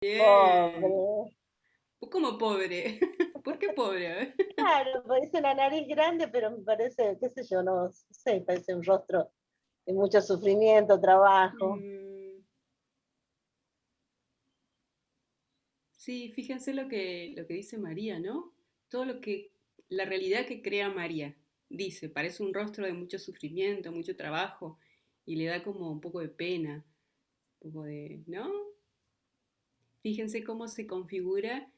Bien. Pobre. ¿Cómo pobre? ¿Por qué pobre? A ver. Claro, parece una nariz grande, pero me parece, qué sé yo, no sé, parece un rostro de mucho sufrimiento, trabajo. Mm, sí, fíjense lo que dice María, ¿no? Todo la realidad que crea María. Dice, parece un rostro de mucho sufrimiento, mucho trabajo, y le da como un poco de pena, un poco de, ¿no? Fíjense cómo se configura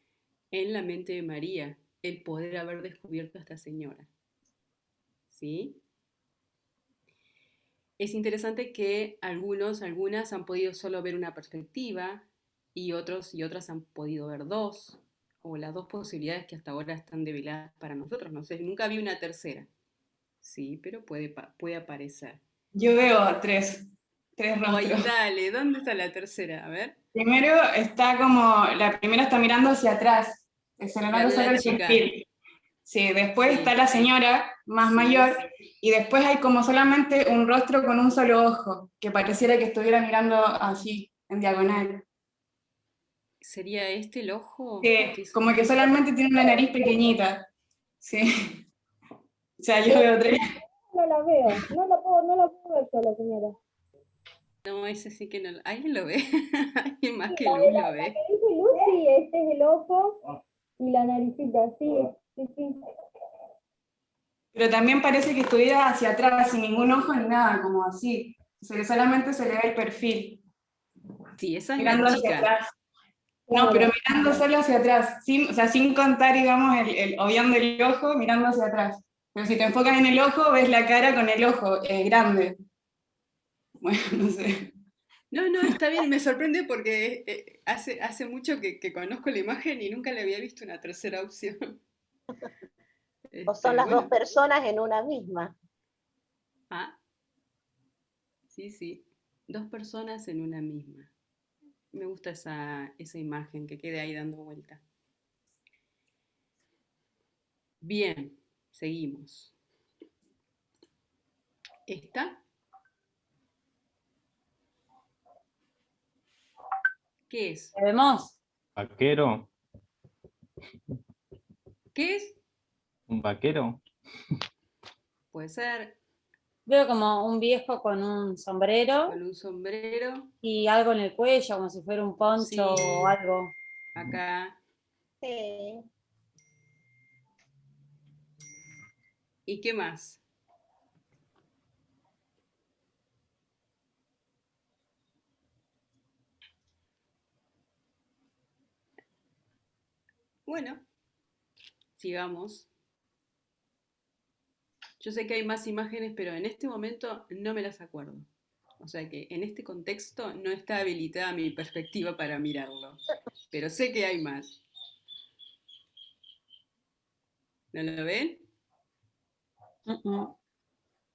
en la mente de María el poder haber descubierto a esta señora, ¿sí? Es interesante que algunas han podido solo ver una perspectiva y otros y otras han podido ver dos, o las dos posibilidades que hasta ahora están develadas para nosotros. No sé, nunca vi una tercera, sí, pero puede aparecer. Yo veo tres Ay, rostros. dale, ¿dónde está la tercera? A ver, Primero está como, la primera está mirando hacia atrás, se le la nota de solo la el chica, perfil. Sí, después está sí, la señora más sí. mayor y después hay como solamente un rostro con un solo ojo, que pareciera que estuviera mirando así, en diagonal. ¿Sería este el ojo? Sí, como que solamente tiene una nariz pequeñita. Sí, o sea, yo veo tres. No la veo, no la puedo ver yo, la señora. No, ese sí que no. ¿Alguien lo ve? ¿Alguien más Sí, que Luz lo la ve? que dice Lucy, este es el ojo y la naricita, sí, sí, sí. Pero también parece que estuviera hacia atrás, sin ningún ojo ni nada, como así. Solamente se le ve el perfil, Sí, esa es la mirando hacia chica. atrás. No, pero Claro. mirando solo hacia atrás, sin, o sea, sin contar, digamos, obviando el ojo, mirando hacia atrás. Pero si te enfocas en el ojo, ves la cara con el ojo grande. Bueno, no sé. No, no, está bien, me sorprende porque hace mucho que conozco la imagen y nunca le había visto una tercera opción. O son las dos Bueno, personas en una misma. ah, sí, sí, dos personas en una misma. Me gusta esa imagen que quede ahí dando vuelta. Bien, seguimos. ¿Esta? ¿Qué es? ¿Vemos? Vaquero, ¿Qué es? un vaquero, Puede ser Veo como un viejo con un sombrero con un sombrero. y algo en el cuello, como si fuera un poncho o Sí, algo. acá. Sí. ¿Y qué más? Bueno, sigamos. Yo sé que hay más imágenes, pero en este momento no me las acuerdo. O sea que en este contexto no está habilitada mi perspectiva para mirarlo. Pero sé que hay más. ¿No lo ven? Mm, mm.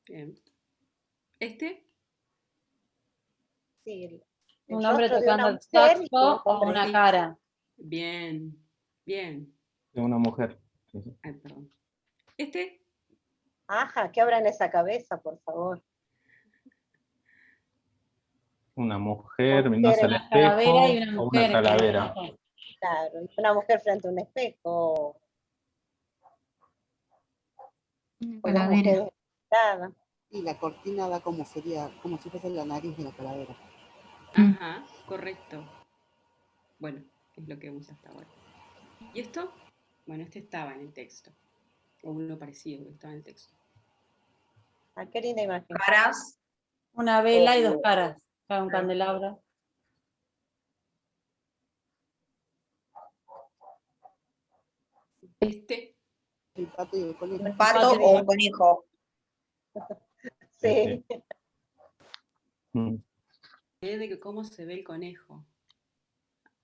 Bien. ¿Este? Sí, el Un hombre rostro de tocando una el mujer y de un saxo o hombre. una Sí. cara. Bien. Bien. de una mujer. Sí, sí. Ay, perdón. ¿Este? Ajá, que abran esa cabeza, por favor. Una Una mujer mirándose mujer, al Una calavera y espejo una o una mujer que hay un calavera. ojo. claro, una mujer frente a un espejo, Una o la mujer calavera. encantada. Y la cortina da como sería, como si fuese la nariz de la calavera. Mm. Ajá, correcto. Bueno, es lo que vemos hasta ahora. ¿Y esto? Bueno, este estaba en el texto. O uno parecido que estaba en el texto. Ah, qué linda imagen. Caras. Una vela y dos caras. Cada un candelabro. Este, El pato y el conejo. Un pato o un conejo. Sí, Mm. de que cómo se ve el conejo.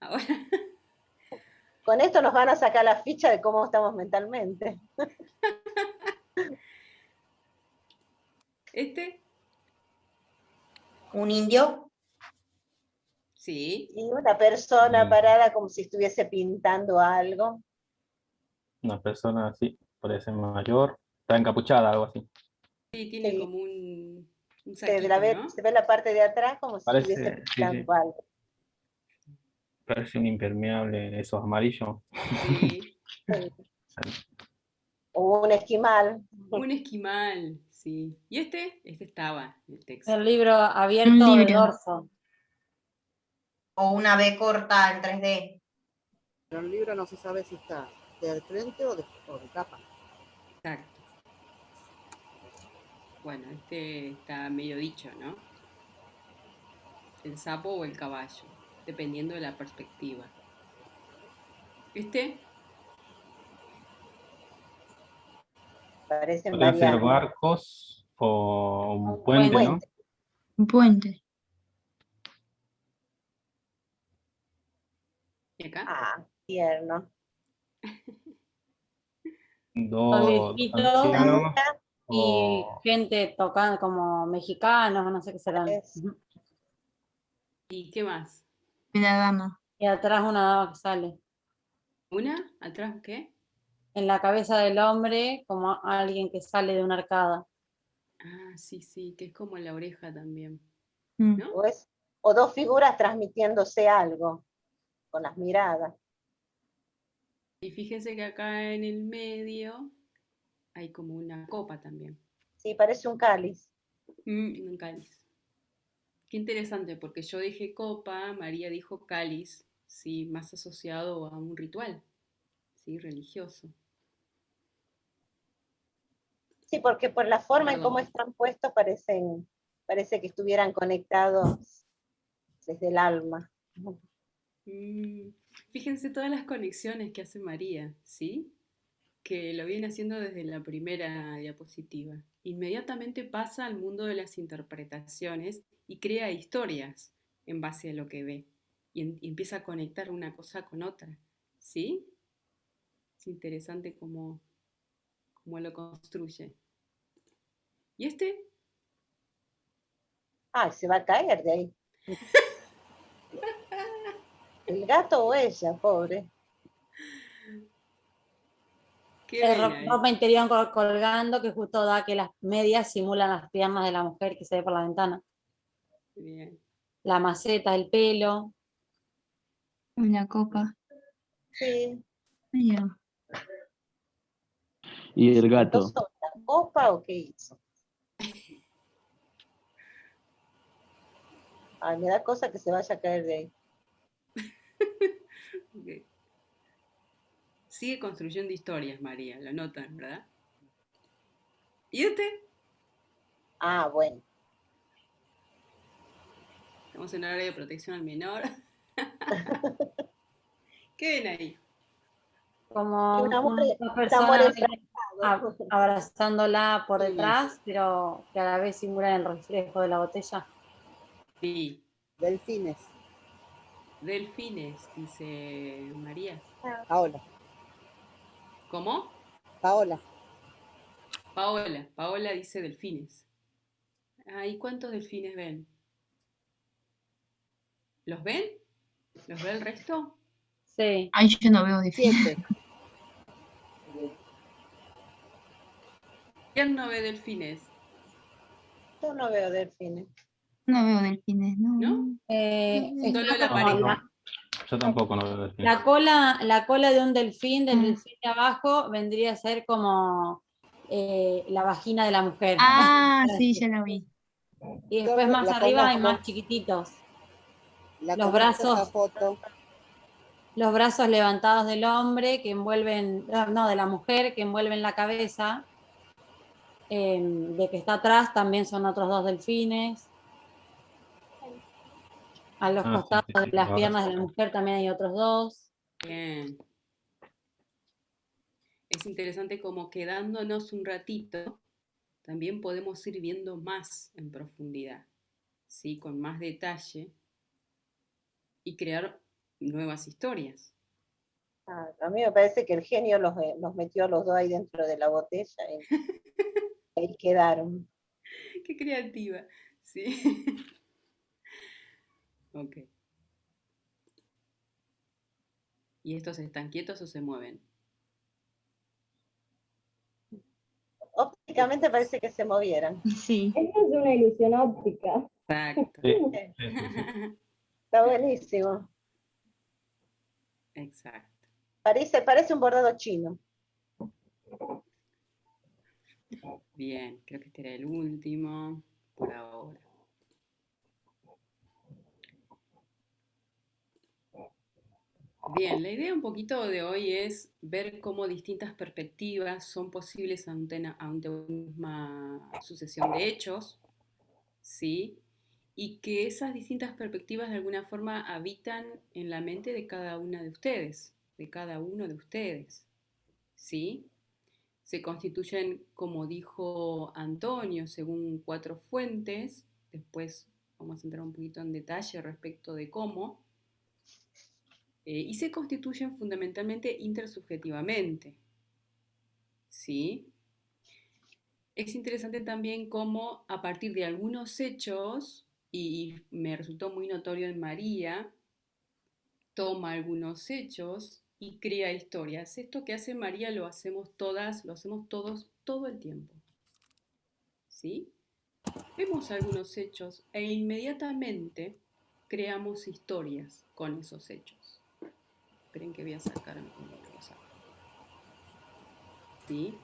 Ahora, con esto nos van a sacar la ficha de cómo estamos mentalmente. este, Un indio. sí, Y una persona Y parada como si estuviese pintando algo. una persona así, parece mayor, está encapuchada, algo así. sí, tiene Sí, como un saquito, ¿no? se ve la parte de atrás como si estuviese Parece, sí, sí. pintando algo. Parece un impermeable, esos amarillos. Sí, O un esquimal. un esquimal, sí. ¿Y este? Este estaba en el texto. El libro abierto de libro. dorso. O una B corta en 3D. Pero el libro no se sabe si está de frente o de tapa. Exacto. Bueno, este está medio dicho, ¿no? El sapo o el caballo, dependiendo de la perspectiva. Este Parecen Pueden ser variadas. barcos o un Un puente, ¿no? puente. Un puente. y acá. Ah, tierno. Son Dos viejitos ancianos y o gente tocando como mexicanos, no sé qué serán. Es- Ujú. ¿Y qué más? Una dama. Y atrás una dama que sale. ¿Una? ¿Atrás qué? En la cabeza del hombre, como alguien que sale de una arcada. Ah, sí, sí, que es como la oreja también, Mm. ¿no? o dos figuras transmitiéndose algo con las miradas. Y fíjense que acá en el medio hay como una copa también. Sí, parece un cáliz. Un cáliz. Qué interesante, porque yo dije copa, María dijo cáliz, sí, más asociado a un ritual, sí, religioso. Sí, porque por la forma en Perdón. cómo están puestos parece que estuvieran conectados desde el alma. Fíjense todas las conexiones que hace María, ¿sí? Que lo viene haciendo desde la primera diapositiva. Inmediatamente pasa al mundo de las interpretaciones y crea historias en base a lo que ve. Y empieza a conectar una cosa con otra, ¿sí? Es interesante cómo lo construye. ¿Y este? Ah, se va a caer de ahí. El gato o ella, pobre. ¿Qué Es ven ahí? ropa interior colgando que justo da que las medias simulan las piernas de la mujer que se ve por la ventana. Bien. La maceta, el pelo. Una copa. Sí. Mira. y el gato. ¿Entonces la copa o qué hizo? Ay, me da cosa que se vaya a caer de ahí. Ok. Sigue construyendo historias, María, lo notan, ¿verdad? ¿Y este? Ah, bueno. Estamos en horario de protección al menor. ¿Qué ven ahí? Como Un amor, una un amor persona enfrascado. abrazándola por Sí. detrás, pero que a la vez simula el reflejo de la botella. Sí, Delfines. delfines, dice María. Paola. ¿Cómo? Paola. Paola dice delfines. Ah, ¿y cuántos delfines ven? ¿Los ven? ¿Los ve el resto? Sí. Ay, yo no veo delfines. 7. ¿Quién no ve delfines? Yo no veo delfines. No veo delfines, no. ¿No? Solo la Como pareja. Yo tampoco no veo delfines. la cola de un delfín, del delfín de abajo, vendría a ser como la vagina de la mujer. Ah, sí, ya la vi. Y después más La arriba hay conozco. más chiquititos. La Los conozco esa brazos. foto. Los brazos levantados del hombre que envuelven, no, de la mujer que envuelven la cabeza. De que está atrás también son otros dos delfines. A los costados Sí, de sí, las ahora piernas de sí. la mujer también hay otros dos. Bien. Es interesante como quedándonos un ratito, también podemos ir viendo más en profundidad, ¿sí? Con más detalle y crear nuevas historias. Ah, a mí me parece que el genio los metió a los dos ahí dentro de la botella y ahí quedaron. Qué creativa, ¿sí? Ok. ¿Y estos están quietos o se mueven? Ópticamente parece que se movieran. Sí. Esto es una ilusión óptica. Exacto. Sí, sí, sí, sí. Está buenísimo. Exacto. Parece un bordado chino. Bien, creo que este era el último por ahora. Bien, la idea un poquito de hoy es ver cómo distintas perspectivas son posibles ante una misma sucesión de hechos, ¿sí? Y que esas distintas perspectivas de alguna forma habitan en la mente de cada una de ustedes, de cada uno de ustedes, ¿sí? Se constituyen, como dijo Antonio, según 4 fuentes. Después vamos a entrar un poquito en detalle respecto de cómo. Y se constituyen fundamentalmente intersubjetivamente, ¿sí? Es interesante también cómo a partir de algunos hechos, y me resultó muy notorio en María, toma algunos hechos y crea historias. Esto que hace María lo hacemos todas, lo hacemos todos todo el tiempo, ¿sí? Vemos algunos hechos e inmediatamente creamos historias con esos hechos. Esperen que voy a sacar una cosa. ¿Sí?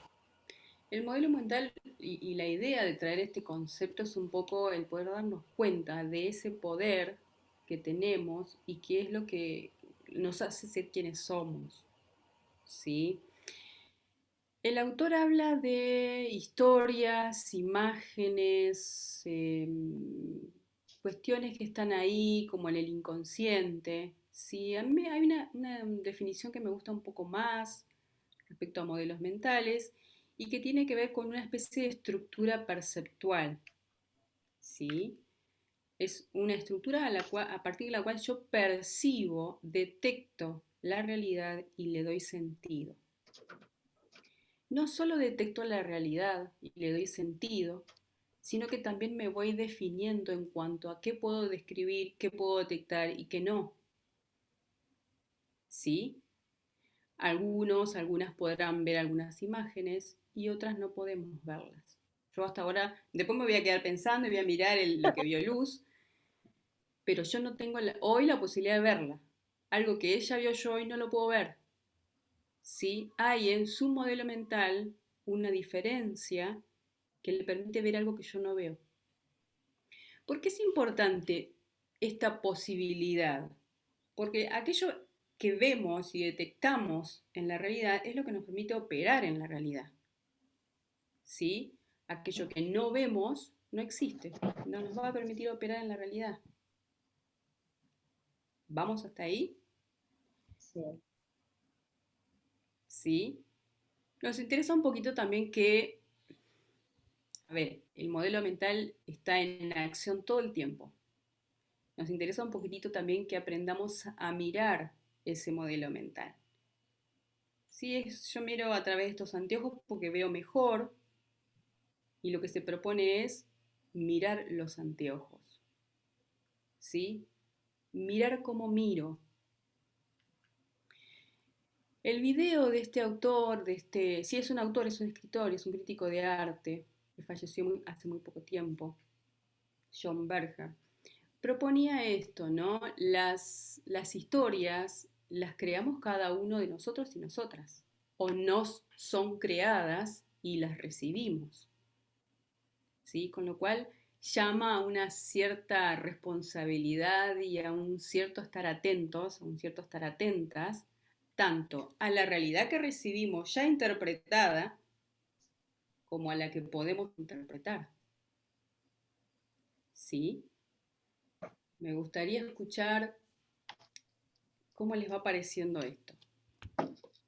El modelo mental y la idea de traer este concepto es un poco el poder darnos cuenta de ese poder que tenemos y qué es lo que nos hace ser quienes somos. ¿Sí? El autor habla de historias, imágenes, cuestiones que están ahí, como en el inconsciente. Sí, a mí hay una definición que me gusta un poco más respecto a modelos mentales y que tiene que ver con una especie de estructura perceptual. ¿Sí? Es una estructura a partir de la cual yo percibo, detecto la realidad y le doy sentido. No solo detecto la realidad y le doy sentido, sino que también me voy definiendo en cuanto a qué puedo describir, qué puedo detectar y qué no. ¿Sí? Algunas podrán ver algunas imágenes y otras no podemos verlas. Yo hasta ahora, después me voy a quedar pensando y voy a mirar lo que vio Luz, pero yo no tengo hoy la posibilidad de verla. Algo que ella vio yo hoy no lo puedo ver. ¿Sí? Hay en su modelo mental una diferencia que le permite ver algo que yo no veo. ¿Por qué es importante esta posibilidad? Porque aquello que vemos y detectamos en la realidad es lo que nos permite operar en la realidad. ¿Sí? Aquello que no vemos no existe, no nos va a permitir operar en la realidad. ¿Vamos hasta ahí? Sí. ¿Sí? Nos interesa un poquito también que, a ver, el modelo mental está en acción todo el tiempo. Nos interesa un poquitito también que aprendamos a mirar ese modelo mental. Sí, yo miro a través de estos anteojos porque veo mejor y lo que se propone es mirar los anteojos. ¿Sí? Mirar cómo miro. El video de este autor, sí es un autor, es un escritor, es un crítico de arte, que falleció hace muy poco tiempo, John Berger, proponía esto, ¿no? Las historias las creamos cada uno de nosotros y nosotras, o nos son creadas y las recibimos, ¿sí? Con lo cual llama a una cierta responsabilidad y a un cierto estar atentos, a un cierto estar atentas, tanto a la realidad que recibimos ya interpretada, como a la que podemos interpretar. ¿Sí? Me gustaría escuchar cómo les va pareciendo esto.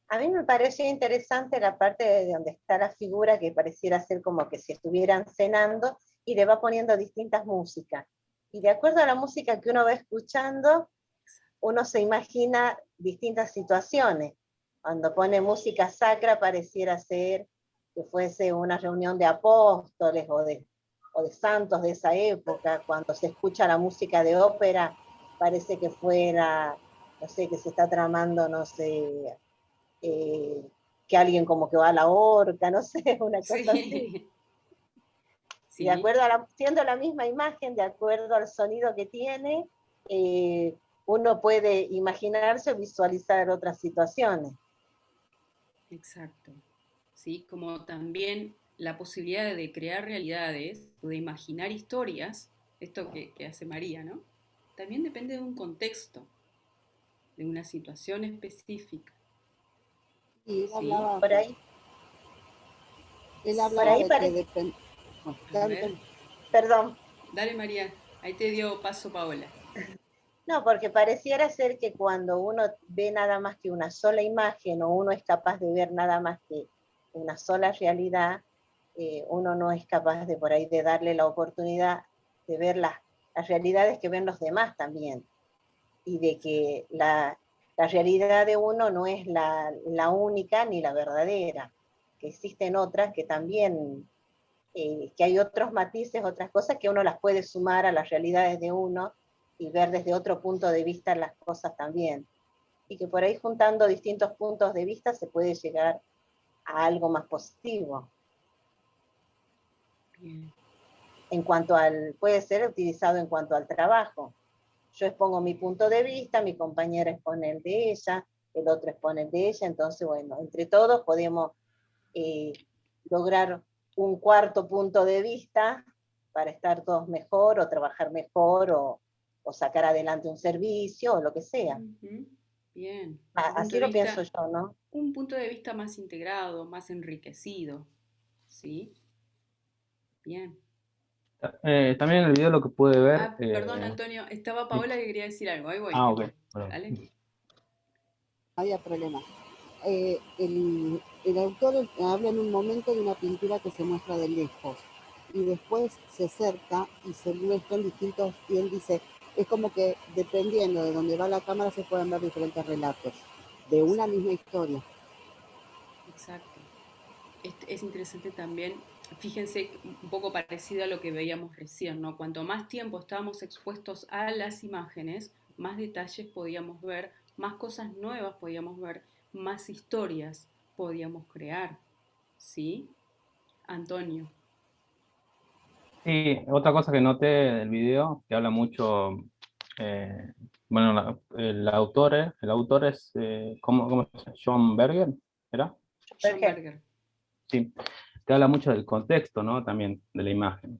A mí me pareció interesante la parte de donde está la figura, que pareciera ser como que si estuvieran cenando, y le va poniendo distintas músicas. Y de acuerdo a la música que uno va escuchando, uno se imagina distintas situaciones. Cuando pone música sacra pareciera ser que fuese una reunión de apóstoles o de santos de esa época. Cuando se escucha la música de ópera parece que fuera, no sé, que se está tramando, no sé, que alguien como que va a la horca, no sé, una cosa así. Sí. De acuerdo siendo la misma imagen, de acuerdo al sonido que tiene, uno puede imaginarse o visualizar otras situaciones. Exacto. ¿Sí? Como también la posibilidad de crear realidades o de imaginar historias, esto que hace María, ¿no? También depende de un contexto, de una situación específica. Y él ¿Sí? hablaba, Por ahí, él por hablaba ahí de que parece, depende. Bueno, A dale, ver, dale. perdón, dale María, ahí te dio paso Paola. no, porque pareciera ser que cuando uno ve nada más que una sola imagen o uno es capaz de ver nada más que una sola realidad, uno no es capaz de por ahí de darle la oportunidad de ver las realidades que ven los demás también, y de que la realidad de uno no es la única ni la verdadera, que existen otras que también, que hay otros matices, otras cosas que uno las puede sumar a las realidades de uno y ver desde otro punto de vista las cosas también. Y que por ahí juntando distintos puntos de vista se puede llegar a algo más positivo. Bien. En cuanto puede ser utilizado en cuanto al trabajo. Yo expongo mi punto de vista, mi compañera expone el de ella, el otro expone el de ella, entonces bueno, entre todos podemos lograr un cuarto punto de vista para estar todos mejor o trabajar mejor o sacar adelante un servicio o lo que sea. Ujú. Bien. Así lo pienso yo, ¿no? Un punto de vista más integrado, más enriquecido. ¿Sí? Bien. También en el video lo que pude ver. Perdón, Antonio, estaba Sí. Paola que quería decir algo. Ahí voy, Ah, ahí ok. voy. Perdón. Dale. Había problema. El autor habla en un momento de una pintura que se muestra de lejos y después se acerca y se muestran distintos, y él dice, es como que dependiendo de dónde va la cámara se pueden ver diferentes relatos de una misma historia. Exacto. Es interesante también, fíjense, un poco parecido a lo que veíamos recién, ¿no? Cuanto más tiempo estábamos expuestos a las imágenes, más detalles podíamos ver, más cosas nuevas podíamos ver, más historias podíamos crear. ¿Sí? Antonio. Sí, otra cosa que noté del video, que habla mucho, bueno, el autor es, ¿cómo se llama? John Berger, ¿era? John Berger. Sí, que habla mucho del contexto, ¿no? También de la imagen.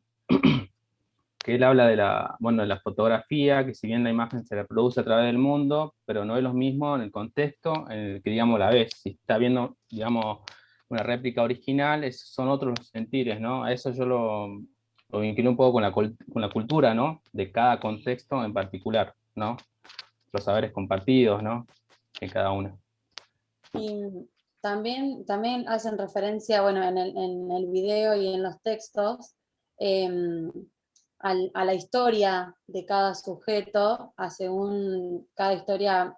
Que él habla de bueno, de la fotografía, que si bien la imagen se reproduce a través del mundo, pero no es lo mismo en el contexto en el que, digamos, la ves. Si está viendo, digamos, una réplica original, son otros sentires, ¿no? A eso yo lo vinculé un poco con la cultura, ¿no? De cada contexto en particular, ¿no? Los saberes compartidos, ¿no? En cada uno. Y también hacen referencia, bueno, en el video y en los textos, a la historia de cada sujeto, según cada historia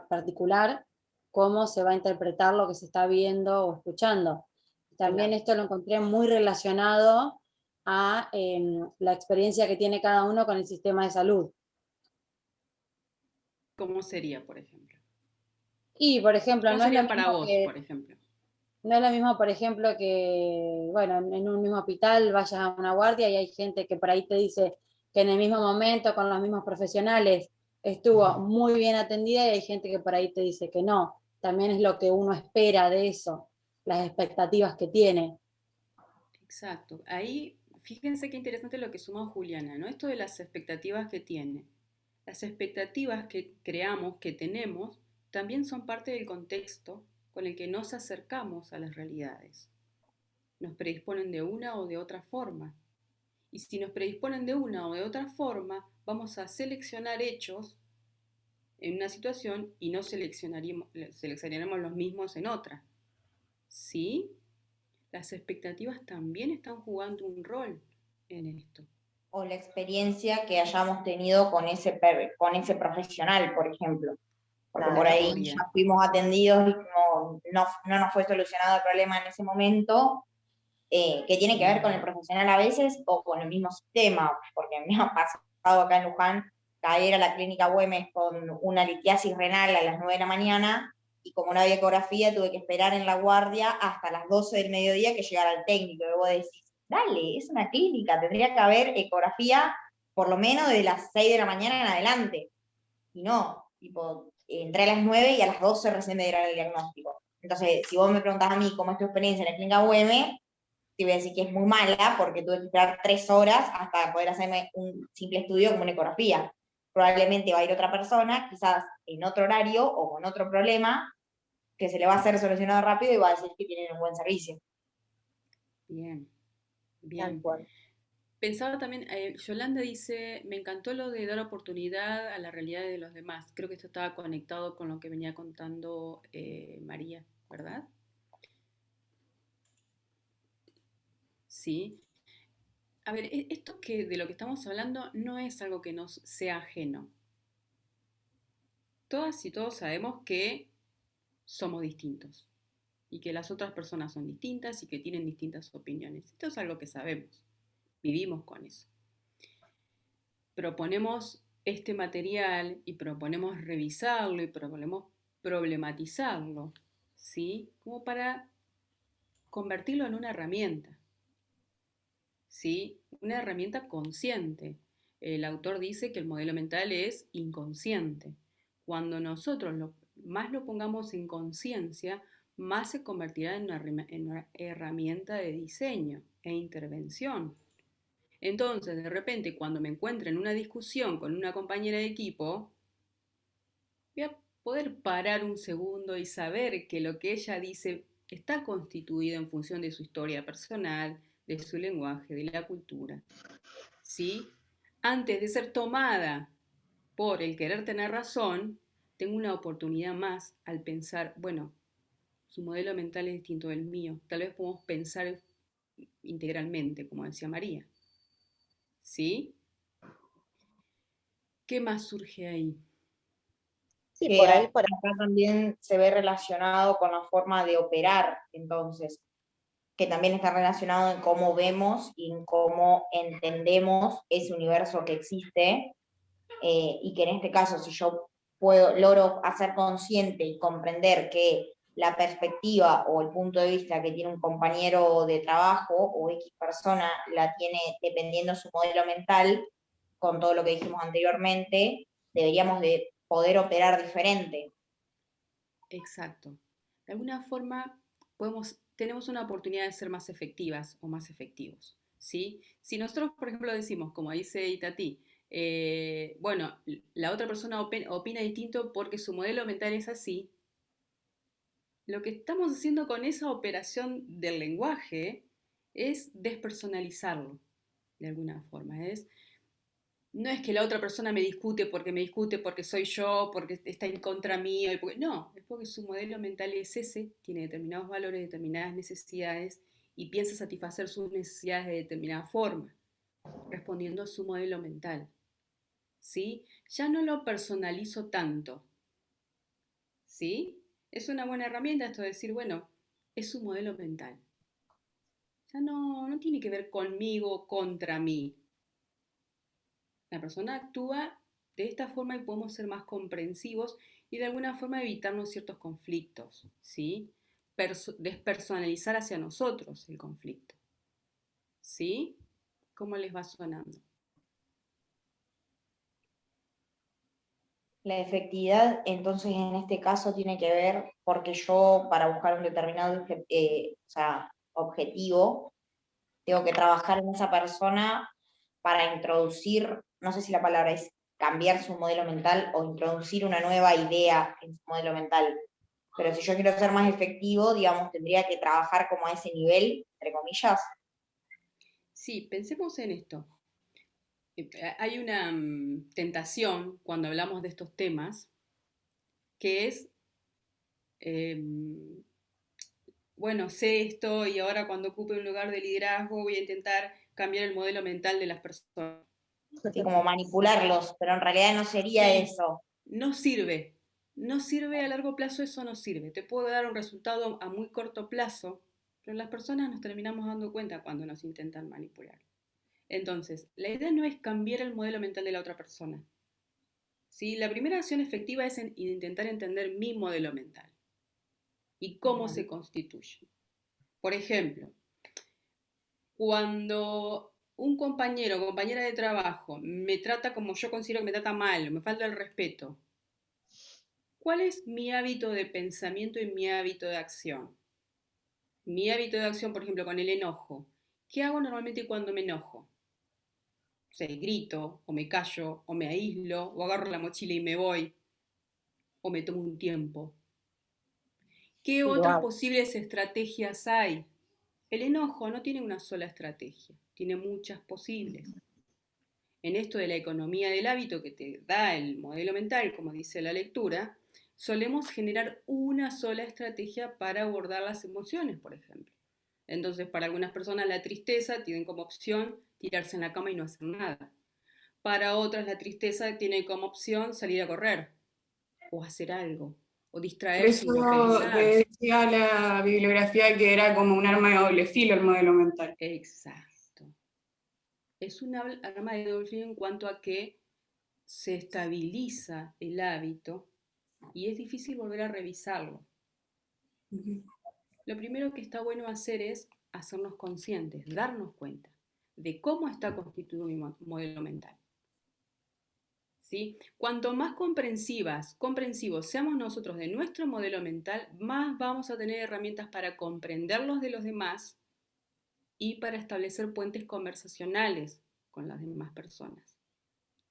particular, cómo se va a interpretar lo que se está viendo o escuchando. También esto lo encontré muy relacionado a la experiencia que tiene cada uno con el sistema de salud. ¿Cómo sería, por ejemplo? Y, por ejemplo, ¿Cómo no es lo sería para mismo vos, por ejemplo? No es lo mismo, por ejemplo, que, bueno, en un mismo hospital vayas a una guardia y hay gente que por ahí te dice que en el mismo momento, con los mismos profesionales, estuvo muy bien atendida, y hay gente que por ahí te dice que no. También es lo que uno espera de eso, las expectativas que tiene. Exacto. Ahí, fíjense qué interesante lo que sumó Juliana, ¿no? Esto de las expectativas que tiene. Las expectativas que creamos, que tenemos, también son parte del contexto con el que nos acercamos a las realidades. Nos predisponen de una o de otra forma. Y si nos predisponen de una o de otra forma, vamos a seleccionar hechos en una situación y no seleccionaremos los mismos en otra. ¿Sí? Las expectativas también están jugando un rol en esto. O la experiencia que hayamos tenido con ese profesional, por ejemplo. Porque por ahí ya fuimos atendidos y no nos fue solucionado el problema en ese momento, que tiene que ver con el profesional a veces o con el mismo sistema, porque me ha pasado acá en Luján caer a la clínica Güemes con una litiasis renal a las 9 de la mañana, y como no había ecografía tuve que esperar en la guardia hasta las 12 del mediodía que llegara el técnico, y vos decís, dale, es una clínica, tendría que haber ecografía por lo menos de las 6 de la mañana en adelante. Y no, tipo, entré a las 9 y a las 12 recién me dieron el diagnóstico. Entonces, si vos me preguntás a mí cómo es tu experiencia en la clínica UM, te voy a decir que es muy mala porque tuve que esperar 3 horas hasta poder hacerme un simple estudio como una ecografía. Probablemente va a ir otra persona, quizás en otro horario o con otro problema, que se le va a hacer solucionado rápido y va a decir que tienen un buen servicio. Bien, Tal bien. cual. Pensaba también, Yolanda dice, me encantó lo de dar oportunidad a la realidad de los demás. Creo que esto estaba conectado con lo que venía contando María, ¿verdad? Sí. A ver, esto que de lo que estamos hablando no es algo que nos sea ajeno. Todas y todos sabemos que somos distintos y que las otras personas son distintas y que tienen distintas opiniones. Esto es algo que sabemos, vivimos con eso. Proponemos este material y proponemos revisarlo y proponemos problematizarlo, ¿sí? Como para convertirlo en una herramienta, ¿sí? Una herramienta consciente. El autor dice que el modelo mental es inconsciente. Cuando nosotros más lo pongamos en conciencia, más se convertirá en una herramienta de diseño e intervención. Entonces, de repente, cuando me encuentre en una discusión con una compañera de equipo, voy a poder parar un segundo y saber que lo que ella dice está constituido en función de su historia personal, de su lenguaje, de la cultura. ¿Sí? Antes de ser tomada por el querer tener razón, tengo una oportunidad más al pensar, bueno, su modelo mental es distinto del mío. Tal vez podemos pensar integralmente, como decía María. ¿Sí? ¿Qué más surge ahí? Sí, Que por ahí, acá también se ve relacionado con la forma de operar, entonces, que también está relacionado en cómo vemos y en cómo entendemos ese universo que existe, y que en este caso, si yo logro hacer consciente y comprender que la perspectiva o el punto de vista que tiene un compañero de trabajo o X persona la tiene dependiendo de su modelo mental, con todo lo que dijimos anteriormente, deberíamos de poder operar diferente. Exacto. De alguna forma tenemos una oportunidad de ser más efectivas o más efectivos, ¿sí? Si nosotros, por ejemplo, decimos, como dice Itatí, bueno, la otra persona opina distinto porque su modelo mental es así, lo que estamos haciendo con esa operación del lenguaje es despersonalizarlo, de alguna forma. No es que la otra persona me discute porque soy yo, porque está en contra mío, no, es porque su modelo mental es ese, tiene determinados valores, determinadas necesidades y piensa satisfacer sus necesidades de determinada forma, respondiendo a su modelo mental. ¿Sí? Ya no lo personalizo tanto. ¿Sí? Es una buena herramienta esto de decir, bueno, es su modelo mental. Ya no tiene que ver conmigo o contra mí. La persona actúa de esta forma y podemos ser más comprensivos y de alguna forma evitarnos ciertos conflictos, ¿sí? Despersonalizar hacia nosotros el conflicto, ¿sí? ¿Cómo les va sonando? La efectividad, entonces, en este caso tiene que ver porque yo, para buscar un determinado objetivo, tengo que trabajar en esa persona para introducir, no sé si la palabra es cambiar su modelo mental o introducir una nueva idea en su modelo mental. Pero si yo quiero ser más efectivo, digamos, tendría que trabajar como a ese nivel, entre comillas. Sí, pensemos en esto. Hay una tentación cuando hablamos de estos temas que es, bueno, sé esto y ahora cuando ocupe un lugar de liderazgo voy a intentar cambiar el modelo mental de las personas. Sí, como manipularlos, pero en realidad no sería Sí, eso. no sirve. No sirve a largo plazo, eso no sirve. Te puede dar un resultado a muy corto plazo, pero las personas nos terminamos dando cuenta cuando nos intentan manipular. Entonces, la idea no es cambiar el modelo mental de la otra persona. ¿Sí? La primera acción efectiva es intentar entender mi modelo mental y cómo se constituye. Por ejemplo, cuando un compañero o compañera de trabajo me trata como yo considero que me trata mal, me falta el respeto, ¿cuál es mi hábito de pensamiento y mi hábito de acción? Mi hábito de acción, por ejemplo, con el enojo. ¿Qué hago normalmente cuando me enojo? O sea, grito, o me callo, o me aíslo, o agarro la mochila y me voy, o me tomo un tiempo. ¿Qué Y lo otras hago. posibles estrategias hay? El enojo no tiene una sola estrategia, tiene muchas posibles. En esto de la economía del hábito que te da el modelo mental, como dice la lectura, solemos generar una sola estrategia para abordar las emociones, por ejemplo. Entonces, para algunas personas la tristeza tienen como opción tirarse en la cama y no hacer nada. Para otras la tristeza tiene como opción salir a correr, o hacer algo, o Por distraerse y no eso pensar. te decía la bibliografía que era como un arma de doble filo el modelo mental. Exacto. Es un arma de doble filo en cuanto a que se estabiliza el hábito y es difícil volver a revisarlo. Lo primero que está bueno hacer es hacernos conscientes, darnos cuenta de cómo está constituido mi modelo mental. ¿Sí? Cuanto más comprensivos seamos nosotros de nuestro modelo mental, más vamos a tener herramientas para comprenderlos de los demás y para establecer puentes conversacionales con las demás personas.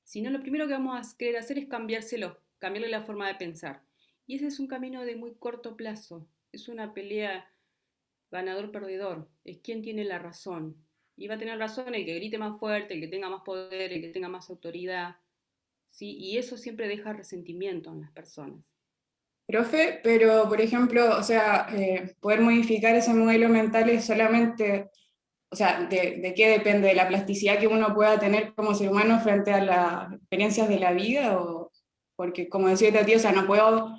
Si no, lo primero que vamos a querer hacer es cambiarle la forma de pensar. Y ese es un camino de muy corto plazo. Es una pelea ganador-perdedor. Es quien tiene la razón. Y va a tener razón el que grite más fuerte, el que tenga más poder, el que tenga más autoridad. ¿Sí? Y eso siempre deja resentimiento en las personas. Profe, pero por ejemplo, o sea, poder modificar ese modelo mental es solamente, o sea, ¿de qué depende? ¿De la plasticidad que uno pueda tener como ser humano frente a las experiencias de la vida? O, porque como decía esta tía, o sea, no puedo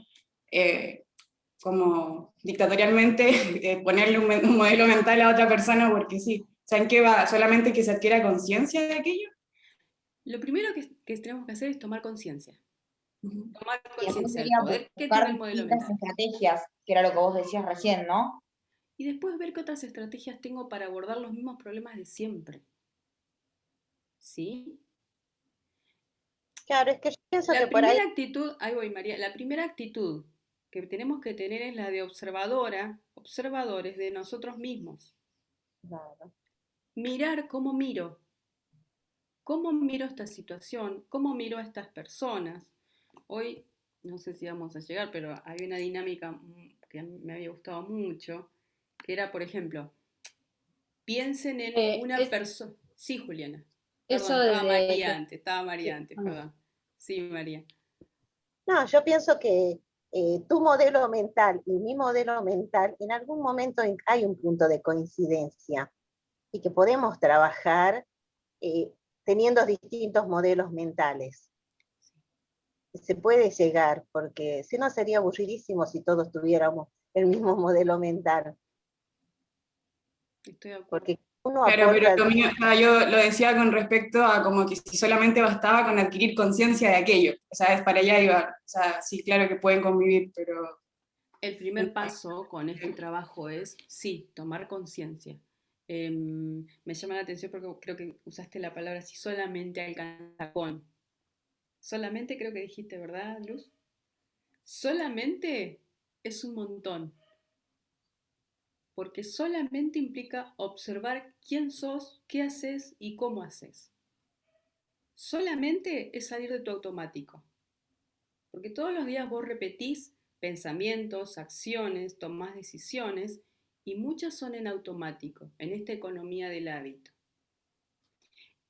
como dictatorialmente ponerle un modelo mental a otra persona porque sí. O sea, ¿en qué va? ¿Solamente que se adquiera conciencia de aquello? Lo primero que tenemos que hacer es tomar conciencia. Tomar Y después conciencia del sería poder que buscar tiene el modelo distintas mental. estrategias, que era lo que vos decías recién, ¿no? Y después ver qué otras estrategias tengo para abordar los mismos problemas de siempre. ¿Sí? Claro, es que yo pienso La que por ahí, primera actitud, ahí voy María, la primera actitud que tenemos que tener es la de observadores de nosotros mismos. claro, Mirar cómo miro esta situación, cómo miro a estas personas. Hoy, no sé si vamos a llegar, pero había una dinámica que a mí me había gustado mucho, que era, por ejemplo, piensen en una persona. Sí, Juliana. Eso Perdón, de, estaba María antes, perdón. Sí, María. no, yo pienso que tu modelo mental y mi modelo mental, en algún momento hay un punto de coincidencia y que podemos trabajar teniendo distintos modelos mentales. Se puede llegar, porque si no sería aburridísimo si todos tuviéramos el mismo modelo mental, Estoy de acuerdo. porque uno Claro, pero aporta... yo lo decía con respecto a como que si solamente bastaba con adquirir conciencia de aquello, o sea, es para allá iba, o sea, sí, claro que pueden convivir, pero... El primer paso con este trabajo es, sí, tomar conciencia. Me llama la atención porque creo que usaste la palabra si solamente alcanza con. Solamente creo que dijiste, ¿verdad, Luz? Solamente es un montón, porque solamente implica observar quién sos, qué haces y cómo haces. Solamente es salir de tu automático, porque todos los días vos repetís pensamientos, acciones, tomás decisiones y muchas son en automático, en esta economía del hábito.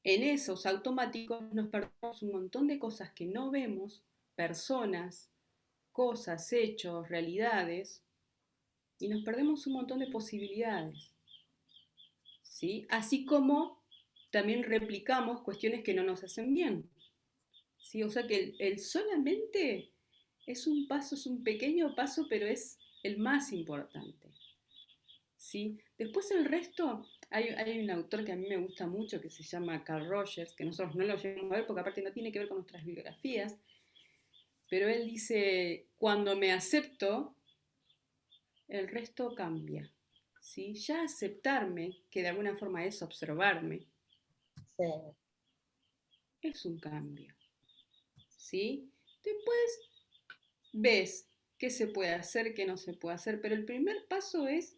En esos automáticos nos perdemos un montón de cosas que no vemos, personas, cosas, hechos, realidades, y nos perdemos un montón de posibilidades. ¿Sí? Así como también replicamos cuestiones que no nos hacen bien. ¿Sí? O sea que el solamente es un paso, es un pequeño paso, pero es el más importante. ¿Sí? Después el resto, hay un autor que a mí me gusta mucho que se llama Carl Rogers, que nosotros no lo llegamos a ver porque aparte no tiene que ver con nuestras biografías, pero él dice, cuando me acepto, el resto cambia. ¿Sí? Ya aceptarme, que de alguna forma es observarme, Sí. Es un cambio, ¿sí? Después ves qué se puede hacer, qué no se puede hacer, pero el primer paso es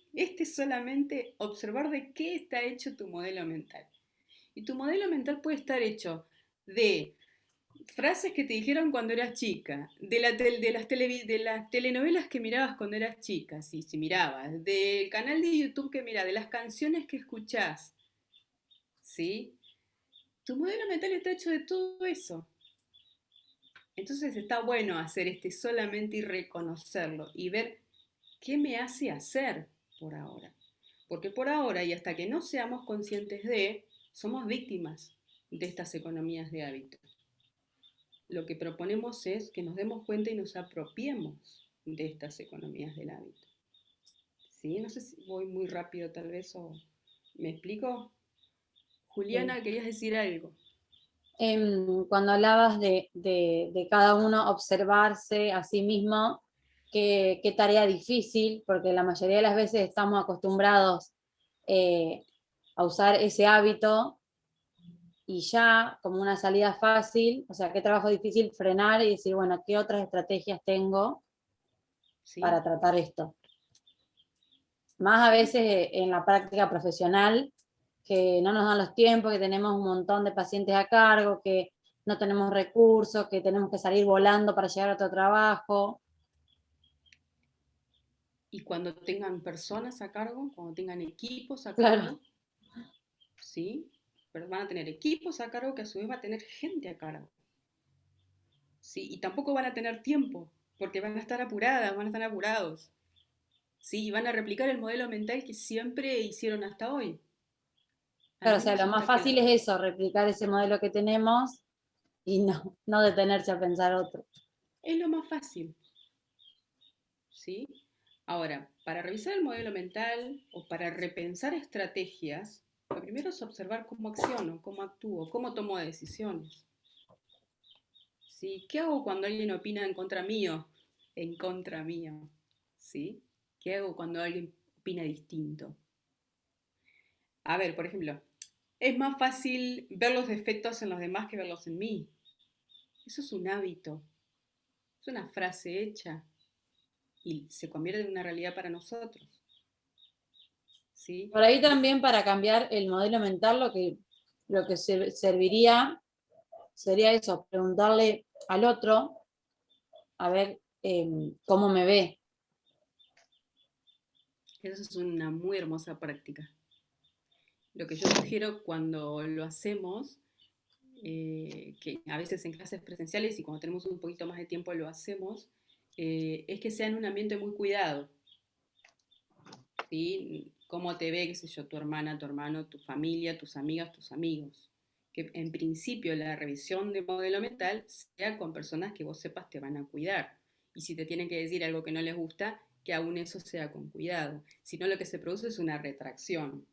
solamente observar de qué está hecho tu modelo mental. Y tu modelo mental puede estar hecho de frases que te dijeron cuando eras chica, de las telenovelas que mirabas cuando eras chica, si mirabas, del canal de YouTube que mirás, de las canciones que escuchás, ¿sí? Tu modelo mental está hecho de todo eso. Entonces está bueno hacer solamente y reconocerlo y ver qué me hace hacer por ahora. Porque por ahora y hasta que no seamos conscientes somos víctimas de estas economías de hábito. Lo que proponemos es que nos demos cuenta y nos apropiemos de estas economías del hábito. ¿Sí? No sé si voy muy rápido tal vez o me explico. Juliana, querías decir algo. Cuando hablabas de cada uno observarse a sí mismo, qué tarea difícil, porque la mayoría de las veces estamos acostumbrados a usar ese hábito y ya como una salida fácil, o sea, qué trabajo difícil frenar y decir, bueno, ¿qué otras estrategias tengo para tratar esto? Más a veces en la práctica profesional, que no nos dan los tiempos, que tenemos un montón de pacientes a cargo, que no tenemos recursos, que tenemos que salir volando para llegar a otro trabajo. Y cuando tengan personas a cargo, cuando tengan equipos a Claro. cargo, ¿sí? Pero van a tener equipos a cargo que a su vez va a tener gente a cargo. ¿Sí? Y tampoco van a tener tiempo, porque van a estar apuradas, van a estar apurados. ¿Sí? Y van a replicar el modelo mental que siempre hicieron hasta hoy. Claro, o sea, lo más fácil es eso, replicar ese modelo que tenemos y no detenerse a pensar otro. Es lo más fácil. ¿Sí? Ahora, para revisar el modelo mental o para repensar estrategias, lo primero es observar cómo acciono, cómo actúo, cómo tomo decisiones. ¿Sí? ¿Qué hago cuando alguien opina en contra mío? En contra mío. ¿Sí? ¿Qué hago cuando alguien opina distinto? A ver, por ejemplo, es más fácil ver los defectos en los demás que verlos en mí. Eso es un hábito. Es una frase hecha y se convierte en una realidad para nosotros. ¿Sí? Por ahí también para cambiar el modelo mental lo que serviría sería eso, preguntarle al otro a ver cómo me ve. Eso es una muy hermosa práctica. Lo que yo sugiero cuando lo hacemos, que a veces en clases presenciales y cuando tenemos un poquito más de tiempo lo hacemos, es que sea en un ambiente muy cuidado. ¿Sí? Cómo te ve, qué sé yo, tu hermana, tu hermano, tu familia, tus amigas, tus amigos. Que en principio la revisión de modelo mental sea con personas que vos sepas te van a cuidar. Y si te tienen que decir algo que no les gusta, que aún eso sea con cuidado. Si no, lo que se produce es una retracción.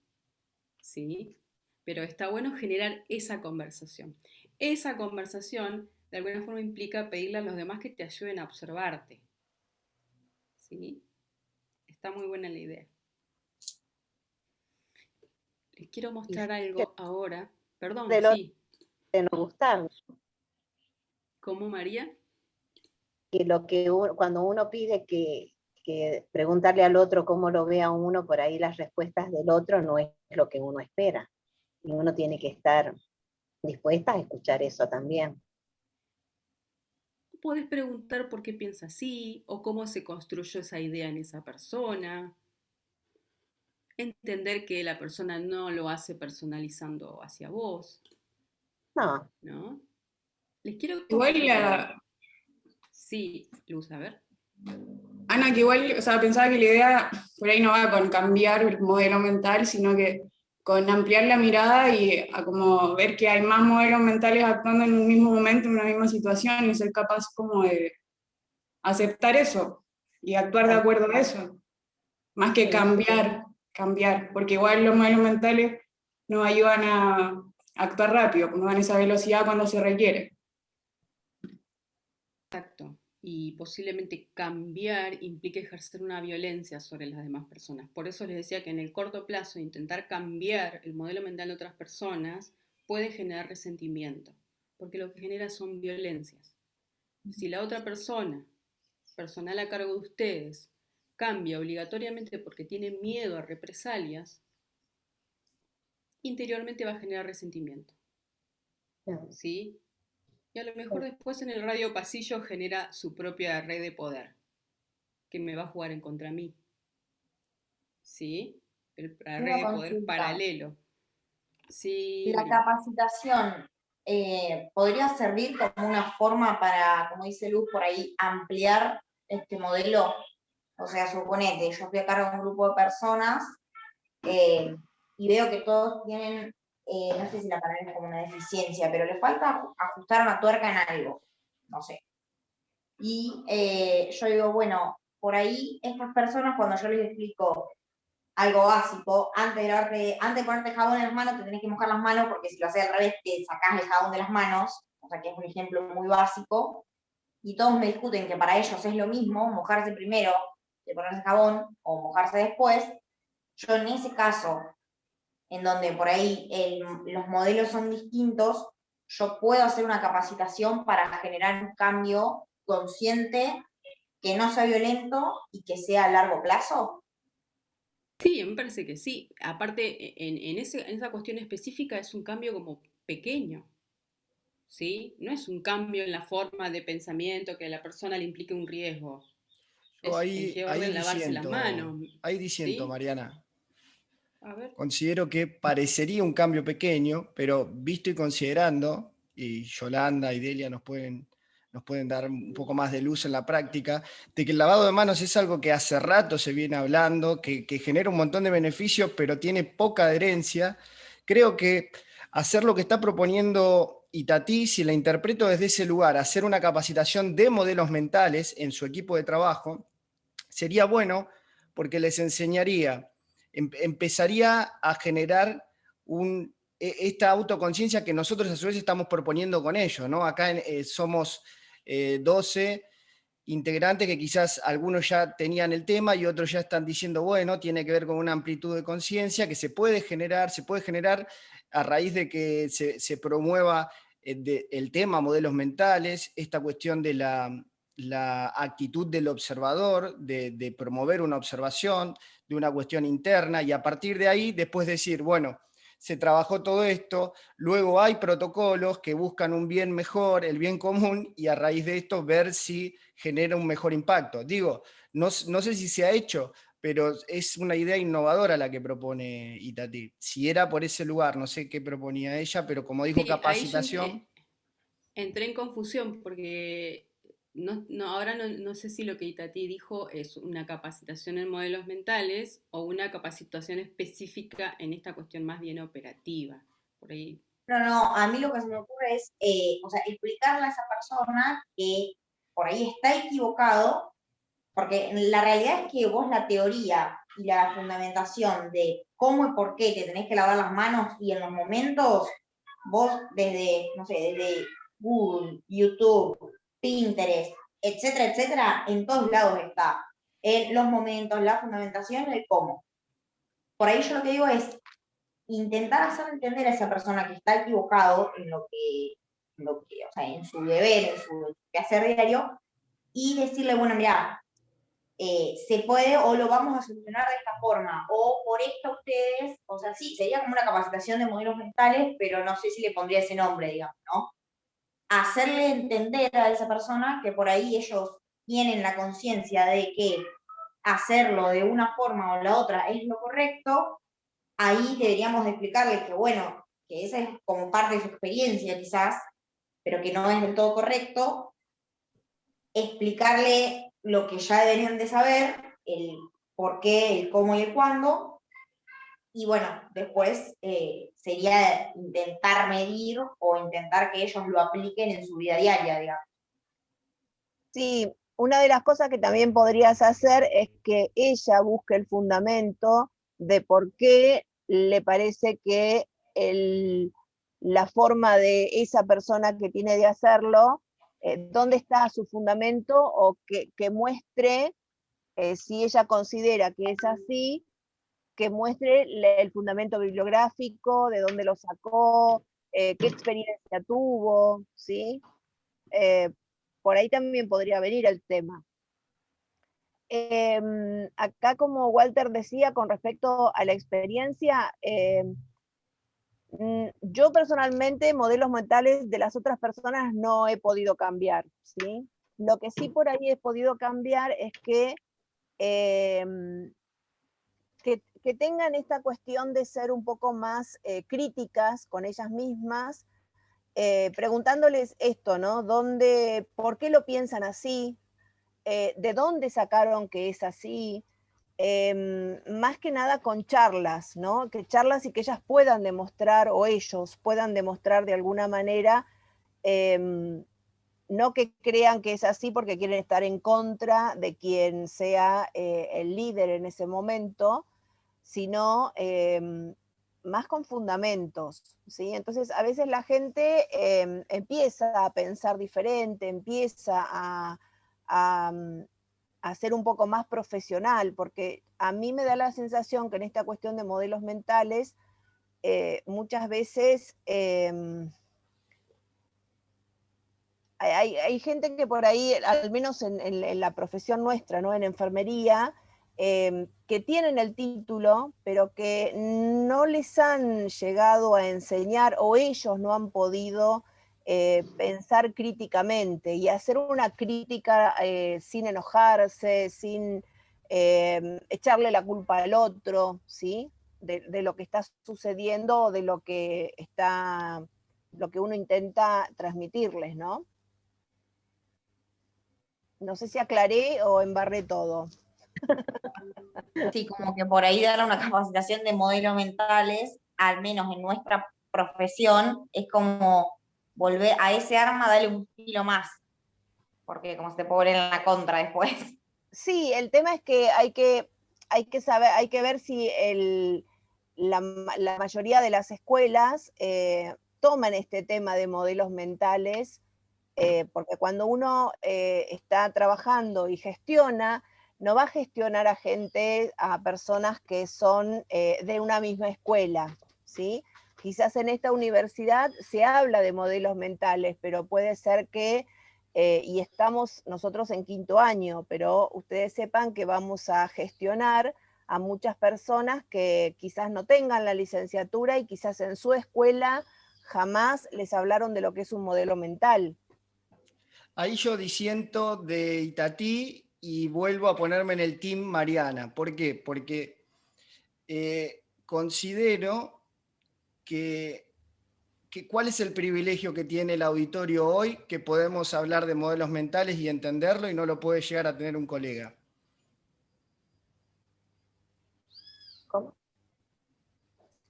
¿Sí? Pero está bueno generar esa conversación. Esa conversación de alguna forma implica pedirle a los demás que te ayuden a observarte. ¿Sí? Está muy buena la idea. Les quiero mostrar algo ahora. Perdón, de lo sí. de no gustar. ¿Cómo, María? Que cuando uno pide que preguntarle al otro cómo lo ve a uno, por ahí las respuestas del otro no es lo que uno espera. Y uno tiene que estar dispuesta a escuchar eso también. Podés preguntar por qué piensa así o cómo se construyó esa idea en esa persona. Entender que la persona no lo hace personalizando hacia vos. No. ¿No? Les quiero Igual Sí, Luz, a ver. Ana, que igual, o sea, pensaba que la idea por ahí no va con cambiar el modelo mental, sino que con ampliar la mirada y a como ver que hay más modelos mentales actuando en un mismo momento, en una misma situación, y ser capaz como de aceptar eso y actuar de acuerdo a eso, más que cambiar, porque igual los modelos mentales nos ayudan a actuar rápido, nos dan esa velocidad cuando se requiere. Exacto. Y posiblemente cambiar implique ejercer una violencia sobre las demás personas. Por eso les decía que en el corto plazo intentar cambiar el modelo mental de otras personas puede generar resentimiento, porque lo que genera son violencias. Si la otra persona, personal a cargo de ustedes, cambia obligatoriamente porque tiene miedo a represalias, interiormente va a generar resentimiento. ¿Sí? Y a lo mejor después en el radio pasillo genera su propia red de poder, que me va a jugar en contra mí. ¿Sí? La red de poder paralelo. Sí, la capacitación podría servir como una forma para, como dice Luz por ahí, ampliar este modelo. O sea, suponete, yo estoy a cargo de un grupo de personas y veo que todos tienen, no sé si la palabra es como una deficiencia, pero les falta ajustar una tuerca en algo, no sé. Y yo digo, bueno, por ahí estas personas cuando yo les explico algo básico, antes de ponerte jabón en las manos, te tenés que mojar las manos, porque si lo haces al revés, te sacás el jabón de las manos, o sea que es un ejemplo muy básico, y todos me discuten que para ellos es lo mismo mojarse primero de ponerse jabón o mojarse después. Yo en ese caso, en donde por ahí los modelos son distintos, yo puedo hacer una capacitación para generar un cambio consciente que no sea violento y que sea a largo plazo. Sí, me parece que sí. Aparte, en esa cuestión específica es un cambio como pequeño, ¿sí? No es un cambio en la forma de pensamiento que a la persona le implique un riesgo. Yo Es en qué orden lavarse las manos, ahí diciendo, ¿sí? Mariana, A ver. considero que parecería un cambio pequeño, pero visto y considerando, y Yolanda y Delia nos pueden dar un poco más de luz en la práctica, de que el lavado de manos es algo que hace rato se viene hablando, que genera un montón de beneficios, pero tiene poca adherencia. Creo que hacer lo que está proponiendo Itatí, si la interpreto desde ese lugar, hacer una capacitación de modelos mentales en su equipo de trabajo, sería bueno porque les enseñaría, empezaría a generar esta autoconciencia que nosotros a su vez estamos proponiendo con ellos, ¿no? Acá somos 12 integrantes que quizás algunos ya tenían el tema y otros ya están diciendo, bueno, tiene que ver con una amplitud de conciencia que se puede generar a raíz de que se promueva el tema modelos mentales, esta cuestión de la actitud del observador, de promover una observación, de una cuestión interna, y a partir de ahí después decir, bueno, se trabajó todo esto, luego hay protocolos que buscan un bien mejor, el bien común, y a raíz de esto ver si genera un mejor impacto. Digo, no sé si se ha hecho, pero es una idea innovadora la que propone Itatí. Si era por ese lugar, no sé qué proponía ella, pero como dijo Sí, ahí yo capacitación... entré en confusión porque ahora no sé si lo que Itatí dijo es una capacitación en modelos mentales o una capacitación específica en esta cuestión más bien operativa. Por ahí. No, a mí lo que se me ocurre es, o sea, explicarle a esa persona que por ahí está equivocado, porque la realidad es que vos la teoría y la fundamentación de cómo y por qué te tenés que lavar las manos y en los momentos, vos desde, no sé, desde Google, YouTube, Pinterest, etcétera, en todos lados está. Los momentos, la fundamentación, el cómo. Por ahí yo lo que digo es intentar hacer entender a esa persona que está equivocado en lo que o sea, en su deber, en su quehacer diario, y decirle, bueno, mira, se puede o lo vamos a solucionar de esta forma, o por esto ustedes, o sea, sí, sería como una capacitación de modelos mentales, pero no sé si le pondría ese nombre, digamos, ¿no? Hacerle entender a esa persona que por ahí ellos tienen la conciencia de que hacerlo de una forma o la otra es lo correcto. Ahí deberíamos de explicarles que, bueno, que esa es como parte de su experiencia quizás, pero que no es del todo correcto, explicarle lo que ya deberían de saber, el por qué, el cómo y el cuándo, y bueno, después sería intentar medir o intentar que ellos lo apliquen en su vida diaria, digamos. Sí, una de las cosas que también podrías hacer es que ella busque el fundamento de por qué le parece que la forma de esa persona que tiene de hacerlo, dónde está su fundamento, o que muestre, si ella considera que es así, que muestre el fundamento bibliográfico, de dónde lo sacó, qué experiencia tuvo, ¿sí? Por ahí también podría venir el tema. Acá, como Walter decía, con respecto a la experiencia, yo personalmente modelos mentales de las otras personas no he podido cambiar, ¿sí? Lo que sí por ahí he podido cambiar es que tengan esta cuestión de ser un poco más críticas con ellas mismas, preguntándoles esto, ¿no? ¿Por qué lo piensan así? ¿De dónde sacaron que es así? Más que nada con charlas, ¿no? Que charlas y que ellas puedan demostrar, o ellos puedan demostrar de alguna manera, no que crean que es así porque quieren estar en contra de quien sea el líder en ese momento, sino más con fundamentos, ¿sí? Entonces, a veces la gente empieza a pensar diferente, empieza a ser un poco más profesional, porque a mí me da la sensación que en esta cuestión de modelos mentales, muchas veces hay gente que por ahí, al menos en la profesión nuestra, ¿no? En enfermería, que tienen el título, pero que no les han llegado a enseñar, o ellos no han podido pensar críticamente y hacer una crítica sin enojarse, sin echarle la culpa al otro, ¿sí? De lo que está sucediendo o de lo que uno intenta transmitirles, ¿no? No sé si aclaré o embarré todo. Sí, como que por ahí dar una capacitación de modelos mentales, al menos en nuestra profesión, es como volver a ese arma, darle un kilo más, porque como se puede ver en la contra después. Sí, el tema es que hay que saber, hay que ver si la mayoría de las escuelas toman este tema de modelos mentales, porque cuando uno está trabajando y gestiona, no va a gestionar a personas que son de una misma escuela, ¿sí? Quizás en esta universidad se habla de modelos mentales, pero puede ser que, y estamos nosotros en 5º año, pero ustedes sepan que vamos a gestionar a muchas personas que quizás no tengan la licenciatura y quizás en su escuela jamás les hablaron de lo que es un modelo mental. Ahí yo disiento de Itatí y vuelvo a ponerme en el team Mariana. ¿Por qué? Porque considero que ¿cuál es el privilegio que tiene el auditorio hoy? Que podemos hablar de modelos mentales y entenderlo y no lo puede llegar a tener un colega.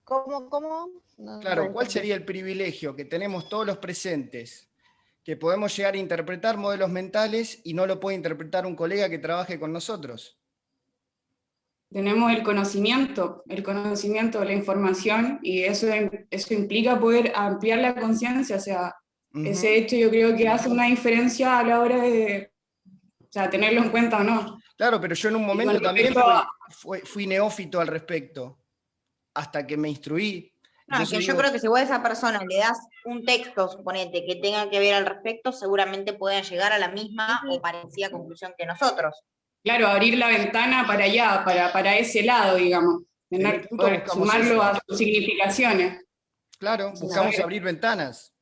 ¿Cómo? Claro, ¿cuál sería el privilegio que tenemos todos los presentes? Que podemos llegar a interpretar modelos mentales y no lo puede interpretar un colega que trabaje con nosotros. Tenemos el conocimiento, la información, y eso implica poder ampliar la conciencia, o sea, ese hecho yo creo que hace una diferencia a la hora de, o sea, tenerlo en cuenta o no. Claro, pero yo en un momento también fui neófito al respecto, hasta que me instruí. No, entonces, que yo creo que si vos a esa persona le das un texto, suponete, que tenga que ver al respecto, seguramente puedan llegar a la misma o parecida conclusión que nosotros. Claro, abrir la ventana para allá, para ese lado, digamos, poder sumarlo a sus significaciones. Claro, buscamos abrir ventanas.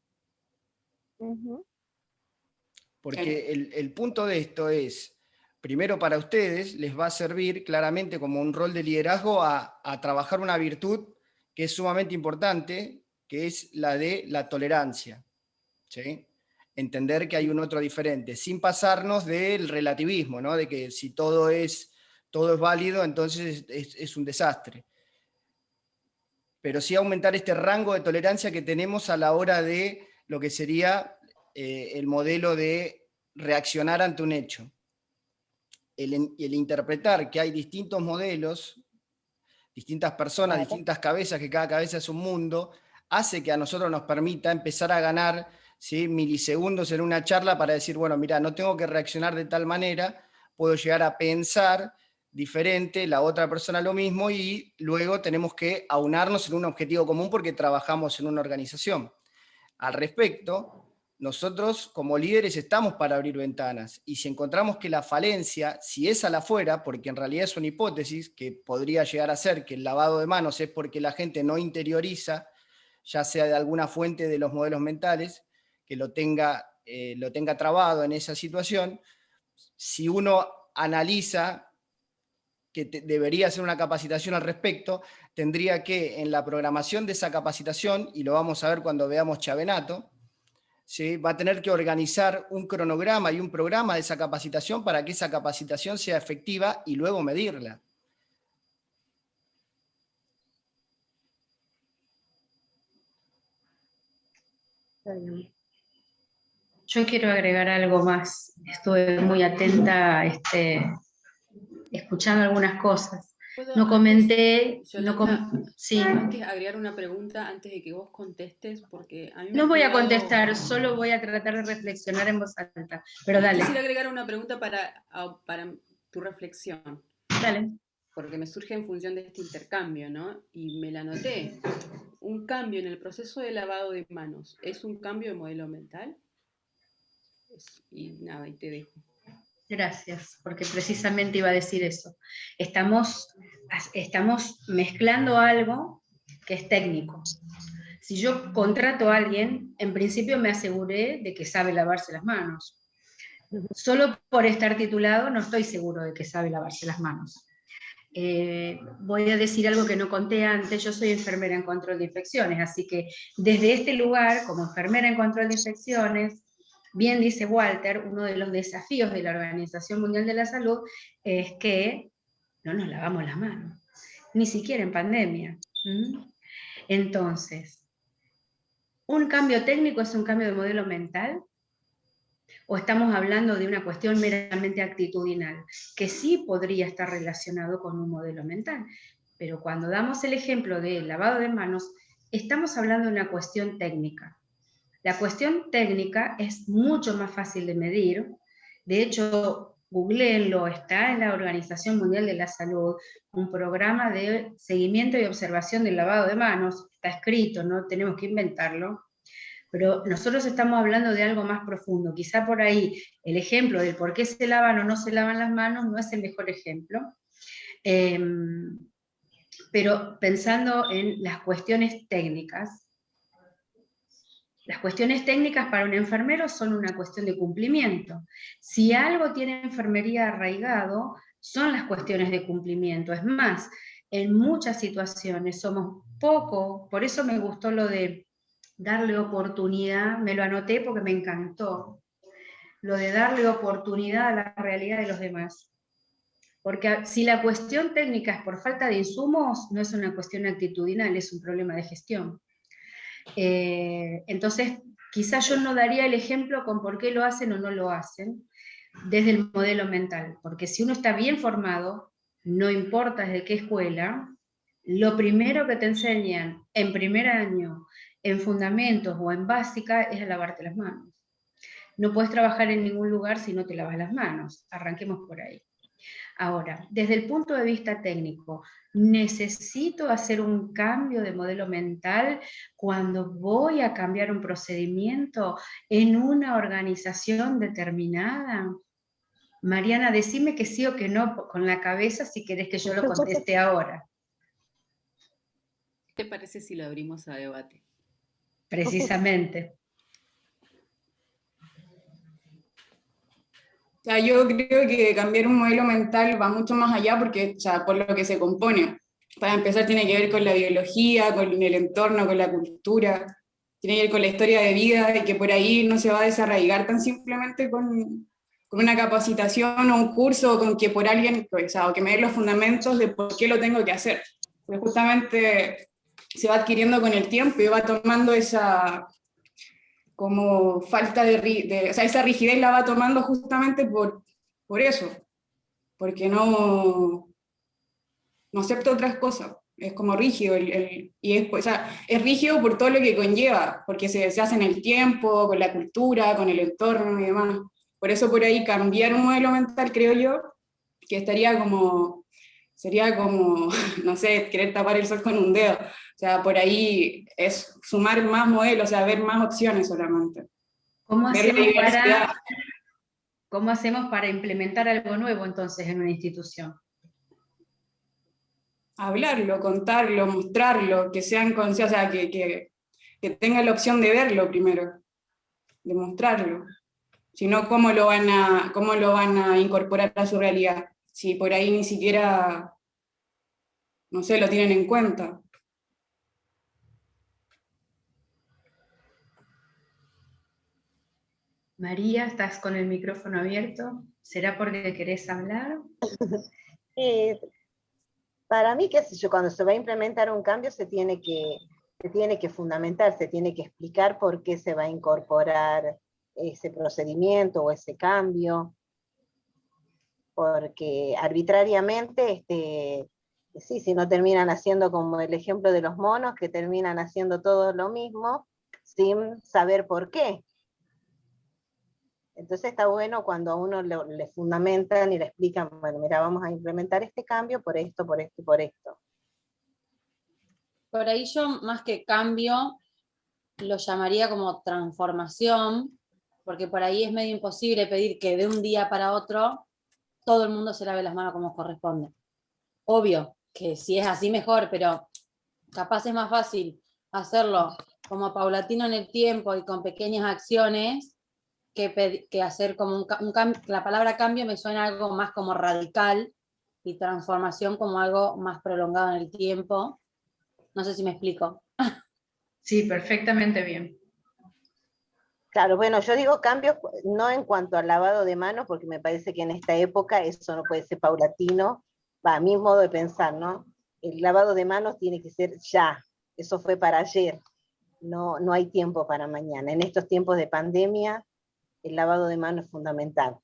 Porque el punto de esto es, primero para ustedes les va a servir claramente como un rol de liderazgo a trabajar una virtud que es sumamente importante, que es la de la tolerancia, ¿sí? Entender que hay un otro diferente, sin pasarnos del relativismo, ¿no? De que si todo es válido, entonces es un desastre. Pero sí aumentar este rango de tolerancia que tenemos a la hora de lo que sería el modelo de reaccionar ante un hecho. El interpretar que hay distintos modelos, distintas personas, distintas cabezas, que cada cabeza es un mundo, hace que a nosotros nos permita empezar a ganar, ¿sí?, milisegundos en una charla para decir, bueno, mira, no tengo que reaccionar de tal manera, puedo llegar a pensar diferente, la otra persona lo mismo, y luego tenemos que aunarnos en un objetivo común porque trabajamos en una organización. al respecto, nosotros como líderes estamos para abrir ventanas, y si encontramos que la falencia, si es a la afuera, porque en realidad es una hipótesis que podría llegar a ser que el lavado de manos es porque la gente no interioriza, ya sea de alguna fuente de los modelos mentales, que lo tenga trabado en esa situación, si uno analiza que debería hacer una capacitación al respecto, tendría que en la programación de esa capacitación, y lo vamos a ver cuando veamos Chavenato, ¿sí?, va a tener que organizar un cronograma y un programa de esa capacitación para que esa capacitación sea efectiva y luego medirla. Yo quiero agregar algo más. Estuve muy atenta, escuchando algunas cosas. No comenté, sí. Antes agregar una pregunta antes de que vos contestes, porque a mí me No ha voy a quedado- contestar, solo voy a tratar de reflexionar en voz alta. Pero dale. Quisiera agregar una pregunta para tu reflexión. Dale. Porque me surge en función de este intercambio, ¿no? Y me la noté. Un cambio en el proceso de lavado de manos, ¿es un cambio de modelo mental? Y nada, y te dejo. Gracias, porque precisamente iba a decir eso. Estamos mezclando algo que es técnico. Si yo contrato a alguien, en principio me aseguré de que sabe lavarse las manos. Solo por estar titulado no estoy seguro de que sabe lavarse las manos. Voy a decir algo que no conté antes. Yo soy enfermera en control de infecciones, así que desde este lugar, como enfermera en control de infecciones, bien dice Walter, uno de los desafíos de la Organización Mundial de la Salud es que no nos lavamos las manos, ni siquiera en pandemia. Entonces, ¿un cambio técnico es un cambio de modelo mental? ¿O estamos hablando de una cuestión meramente actitudinal, que sí podría estar relacionado con un modelo mental? Pero cuando damos el ejemplo del lavado de manos, estamos hablando de una cuestión técnica. La cuestión técnica es mucho más fácil de medir. De hecho, googleenlo, está en la Organización Mundial de la Salud, un programa de seguimiento y observación del lavado de manos. Está escrito, no tenemos que inventarlo. Pero nosotros estamos hablando de algo más profundo. Quizá por ahí el ejemplo del por qué se lavan o no se lavan las manos no es el mejor ejemplo. Pero pensando en las cuestiones técnicas, las cuestiones técnicas para un enfermero son una cuestión de cumplimiento. Si algo tiene enfermería arraigado, son las cuestiones de cumplimiento. Es más, en muchas situaciones somos poco, por eso me gustó lo de darle oportunidad, me lo anoté porque me encantó, lo de darle oportunidad a la realidad de los demás. Porque si la cuestión técnica es por falta de insumos, no es una cuestión actitudinal, es un problema de gestión. Entonces, quizás yo no daría el ejemplo con por qué lo hacen o no lo hacen desde el modelo mental, porque si uno está bien formado, no importa desde qué escuela, lo primero que te enseñan en primer año, en fundamentos o en básica, es a lavarte las manos. No puedes trabajar en ningún lugar si no te lavas las manos, arranquemos por ahí. Ahora, desde el punto de vista técnico, ¿necesito hacer un cambio de modelo mental cuando voy a cambiar un procedimiento en una organización determinada? Mariana, decime que sí o que no con la cabeza si querés que yo lo conteste ahora. ¿Qué te parece si lo abrimos a debate? Precisamente. O sea, yo creo que cambiar un modelo mental va mucho más allá porque, o sea, por lo que se compone. Para empezar tiene que ver con la biología, con el entorno, con la cultura, tiene que ver con la historia de vida y que por ahí no se va a desarraigar tan simplemente con una capacitación o un curso o con que por alguien, o sea, o que me dé los fundamentos de por qué lo tengo que hacer. Porque justamente se va adquiriendo con el tiempo y va tomando esa como falta o sea, esa rigidez la va tomando justamente por eso, porque no acepta otras cosas, es como rígido, o sea, es rígido por todo lo que conlleva, porque se hace en el tiempo, con la cultura, con el entorno y demás. Por eso por ahí cambiar un modelo mental, creo yo, que estaría como sería como, no sé, querer tapar el sol con un dedo. O sea, por ahí es sumar más modelos, o sea, ver más opciones solamente. ¿Cómo Ver la hacemos diversidad. ¿Cómo hacemos para implementar algo nuevo entonces en una institución? Hablarlo, contarlo, mostrarlo, que sean conscientes, o sea, que tengan la opción de verlo primero, de mostrarlo. Si no, cómo lo van a incorporar a su realidad? Si por ahí ni siquiera, no sé, lo tienen en cuenta. María, ¿estás con el micrófono abierto? ¿Será porque querés hablar? Para mí, qué sé yo, cuando se va a implementar un cambio se tiene que fundamentar, se tiene que explicar por qué se va a incorporar ese procedimiento o ese cambio, porque arbitrariamente, sí, si no terminan haciendo como el ejemplo de los monos, que terminan haciendo todo lo mismo sin saber por qué. Entonces está bueno cuando a uno le fundamentan y le explican, bueno, mira, vamos a implementar este cambio por esto, por esto y por esto. Por ahí yo, más que cambio, lo llamaría como transformación, porque por ahí es medio imposible pedir que de un día para otro todo el mundo se lave las manos como corresponde. Obvio que si es así mejor, pero capaz es más fácil hacerlo como paulatino en el tiempo y con pequeñas acciones que hacer como un cambio. La palabra cambio me suena algo más como radical y transformación como algo más prolongado en el tiempo. No sé si me explico. Sí, perfectamente bien. Claro, bueno, yo digo cambios no en cuanto al lavado de manos, porque me parece que en esta época eso no puede ser paulatino, a mi modo de pensar, ¿no? El lavado de manos tiene que ser ya, eso fue para ayer, no hay tiempo para mañana. En estos tiempos de pandemia, el lavado de manos es fundamental.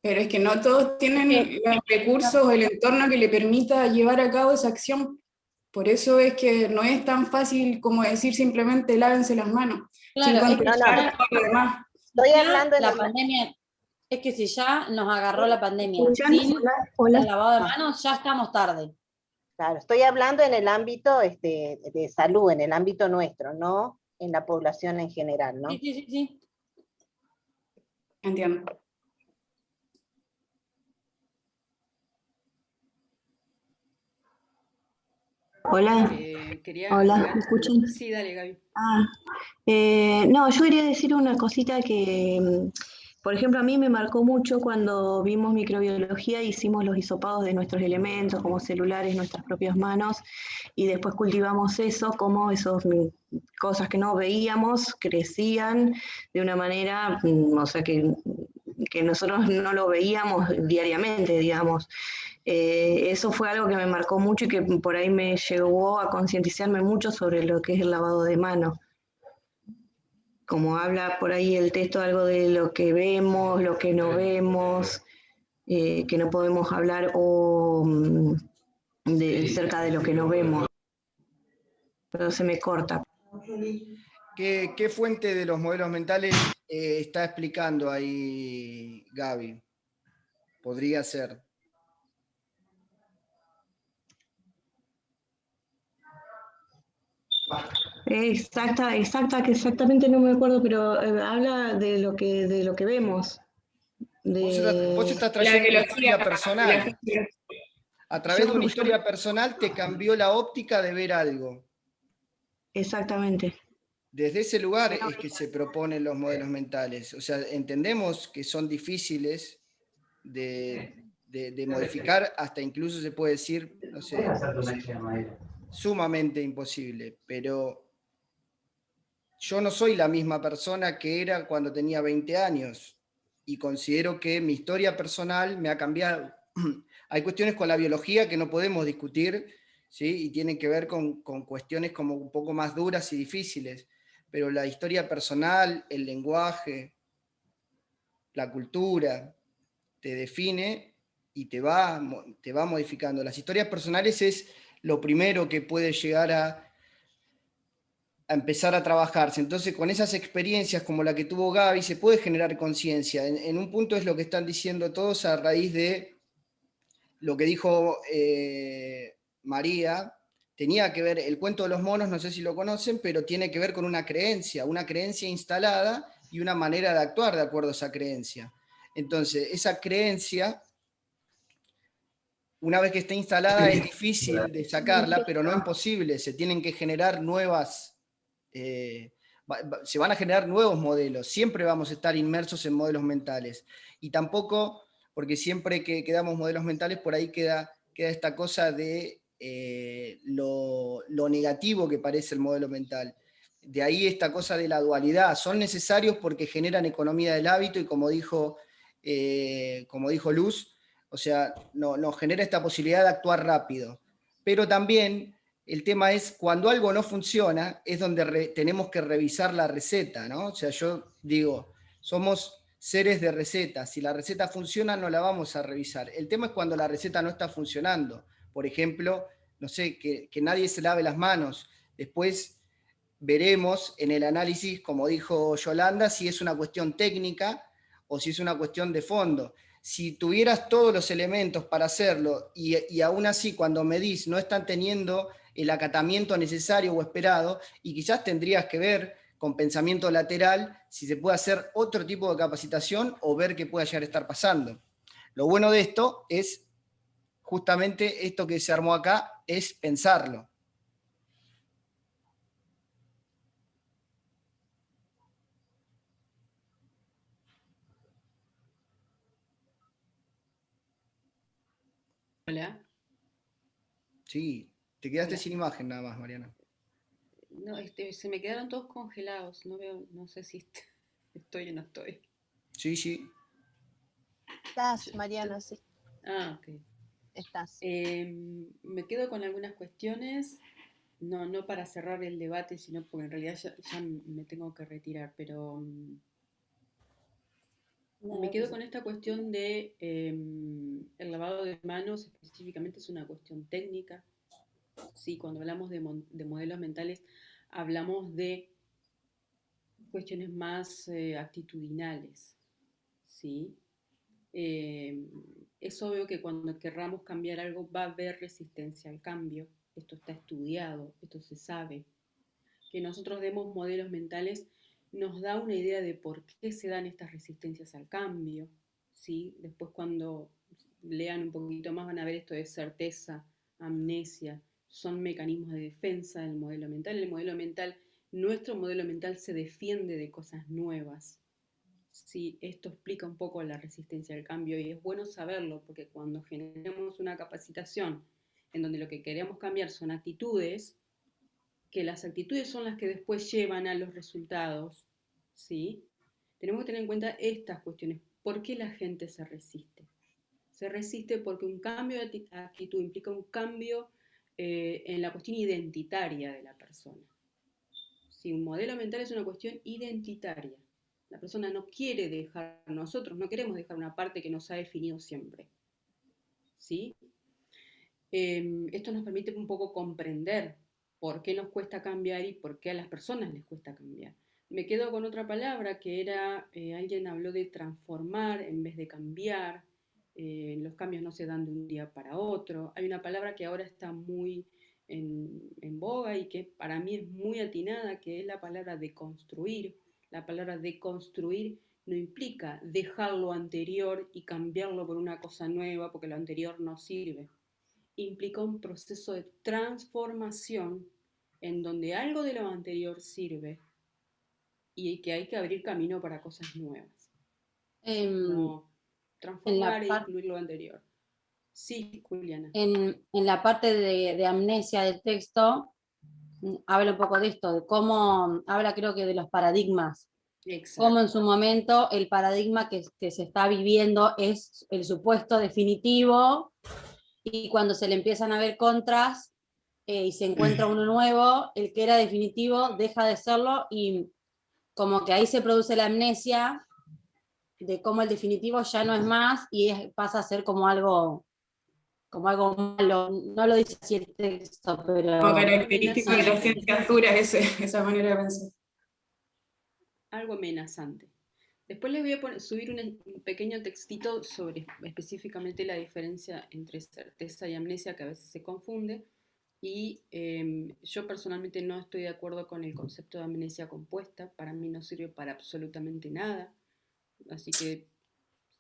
Pero es que no todos tienen los recursos o el entorno que le permita llevar a cabo esa acción. Por eso es que no es tan fácil como decir simplemente lávense las manos. Claro, sin es que contemplar todo lo demás. Estoy ya hablando la pandemia, es que si ya nos agarró la pandemia ¿Escuchan? sin Hola. el lavado de manos, ya estamos tarde. Claro, estoy hablando en el ámbito de salud, en el ámbito nuestro, no en la población en general, ¿no? Sí. Entiendo. Hola. Quería Hola, agregar. ¿me escuchan? Sí, dale, Gaby. No, yo quería decir una cosita que, por ejemplo, a mí me marcó mucho cuando vimos microbiología, hicimos los hisopados de nuestros elementos, como celulares, nuestras propias manos, y después cultivamos eso, como esas cosas que no veíamos crecían de una manera, o sea, que nosotros no lo veíamos diariamente, digamos. Eso fue algo que me marcó mucho y que por ahí me llevó a concientizarme mucho sobre lo que es el lavado de manos. Como habla por ahí el texto algo de lo que vemos, lo que no vemos, que no podemos hablar cerca de lo que no vemos. Pero se me corta. ¿Qué fuente de los modelos mentales está explicando ahí Gaby? Podría ser. Exactamente no me acuerdo, pero habla de lo que vemos. Vos estás trayendo una historia personal. A través de una historia personal te cambió la óptica de ver algo. Exactamente. Desde ese lugar es que se proponen los modelos mentales. O sea, entendemos que son difíciles de modificar, hasta incluso se puede decir, no sé, sumamente imposible, pero yo no soy la misma persona que era cuando tenía 20 años y considero que mi historia personal me ha cambiado. Hay cuestiones con la biología que no podemos discutir, ¿sí? Y tienen que ver con cuestiones como un poco más duras y difíciles, pero la historia personal, el lenguaje, la cultura, te define y te va modificando. Las historias personales es lo primero que puede llegar a empezar a trabajarse. Entonces, con esas experiencias como la que tuvo Gaby, se puede generar conciencia. En un punto es lo que están diciendo todos a raíz de lo que dijo María, tenía que ver, el cuento de los monos, no sé si lo conocen, pero tiene que ver con una creencia instalada y una manera de actuar de acuerdo a esa creencia. Entonces, esa creencia, una vez que está instalada, es difícil de sacarla, pero no imposible. Se tienen que generar nuevas, se van a generar nuevos modelos. Siempre vamos a estar inmersos en modelos mentales. Y tampoco, porque siempre que damos modelos mentales, por ahí queda esta cosa de lo negativo que parece el modelo mental. De ahí esta cosa de la dualidad. Son necesarios porque generan economía del hábito y como dijo Luz, o sea, nos genera esta posibilidad de actuar rápido. Pero también el tema es, cuando algo no funciona, es donde tenemos que revisar la receta, ¿no? O sea, yo digo, somos seres de recetas. Si la receta funciona, no la vamos a revisar. El tema es cuando la receta no está funcionando. Por ejemplo, no sé, que nadie se lave las manos. Después veremos en el análisis, como dijo Yolanda, si es una cuestión técnica o si es una cuestión de fondo. Si tuvieras todos los elementos para hacerlo y aún así cuando medís no están teniendo el acatamiento necesario o esperado, y quizás tendrías que ver con pensamiento lateral si se puede hacer otro tipo de capacitación o ver qué puede llegar a estar pasando. Lo bueno de esto es justamente esto que se armó acá, es pensarlo. Hola. Sí, te quedaste Hola. sin imagen nada más, Mariana. No, se me quedaron todos congelados. No veo, no sé si estoy o no estoy. Sí, sí. Estás, Mariana, sí. Ah, ok. Estás. Me quedo con algunas cuestiones, no para cerrar el debate, sino porque en realidad ya me tengo que retirar, pero me quedo con esta cuestión de el lavado de manos, específicamente es una cuestión técnica. Sí, cuando hablamos de modelos mentales, hablamos de cuestiones más actitudinales, ¿sí? Es obvio que cuando querramos cambiar algo va a haber resistencia al cambio. Esto está estudiado, esto se sabe. Que nosotros demos modelos mentales nos da una idea de por qué se dan estas resistencias al cambio, ¿sí? Después cuando lean un poquito más van a ver esto de certeza, amnesia, son mecanismos de defensa del modelo mental. El modelo mental, nuestro modelo mental se defiende de cosas nuevas. Sí, esto explica un poco la resistencia al cambio y es bueno saberlo porque cuando generamos una capacitación en donde lo que queremos cambiar son actitudes, que las actitudes son las que después llevan a los resultados, ¿sí? Tenemos que tener en cuenta estas cuestiones. ¿Por qué la gente se resiste? Se resiste porque un cambio de actitud implica un cambio en la cuestión identitaria de la persona. Si un modelo mental es una cuestión identitaria, la persona no quiere dejar, nosotros no queremos dejar una parte que nos ha definido siempre, ¿sí? Esto nos permite un poco comprender por qué nos cuesta cambiar y por qué a las personas les cuesta cambiar. Me quedo con otra palabra que era, alguien habló de transformar en vez de cambiar, los cambios no se dan de un día para otro. Hay una palabra que ahora está muy en boga y que para mí es muy atinada, que es la palabra deconstruir. La palabra deconstruir no implica dejar lo anterior y cambiarlo por una cosa nueva porque lo anterior no sirve. Implica un proceso de transformación en donde algo de lo anterior sirve y que hay que abrir camino para cosas nuevas. Como transformar e incluir lo anterior. Sí, Juliana. En la parte de amnesia del texto, habla un poco de esto, de cómo, habla creo que de los paradigmas. Exacto. Cómo en su momento el paradigma que se está viviendo es el supuesto definitivo, y cuando se le empiezan a ver contras y se encuentra uno nuevo, el que era definitivo deja de serlo, y como que ahí se produce la amnesia de cómo el definitivo ya no es más y pasa a ser como algo malo. No lo dice así el texto, pero... Como característico de las ciencias duras esa manera de pensar. Algo amenazante. Después les voy a subir un pequeño textito sobre específicamente la diferencia entre certeza y amnesia, que a veces se confunde. Y yo personalmente no estoy de acuerdo con el concepto de amnesia compuesta. Para mí no sirve para absolutamente nada. Así que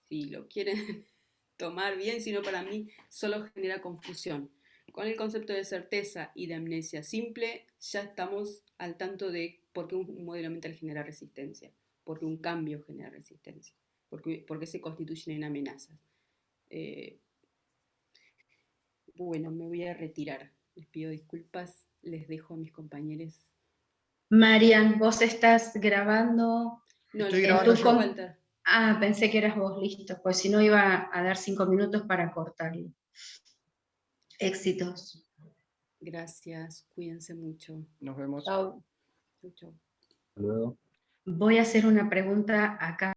si lo quieren tomar bien, sino para mí solo genera confusión. Con el concepto de certeza y de amnesia simple, ya estamos al tanto de por qué un modelo mental genera resistencia, por qué un cambio genera resistencia, por qué se constituyen en amenazas. Bueno, me voy a retirar. Les pido disculpas, les dejo a mis compañeros. Marian, vos estás grabando. No, Estoy en grabando tu yo. Walter. Ah, pensé que eras vos, listo, pues si no iba a dar 5 minutos para cortarlo. Éxitos. Gracias, cuídense mucho. Nos vemos. Chau. Chau, chau. Hasta luego. Voy a hacer una pregunta acá.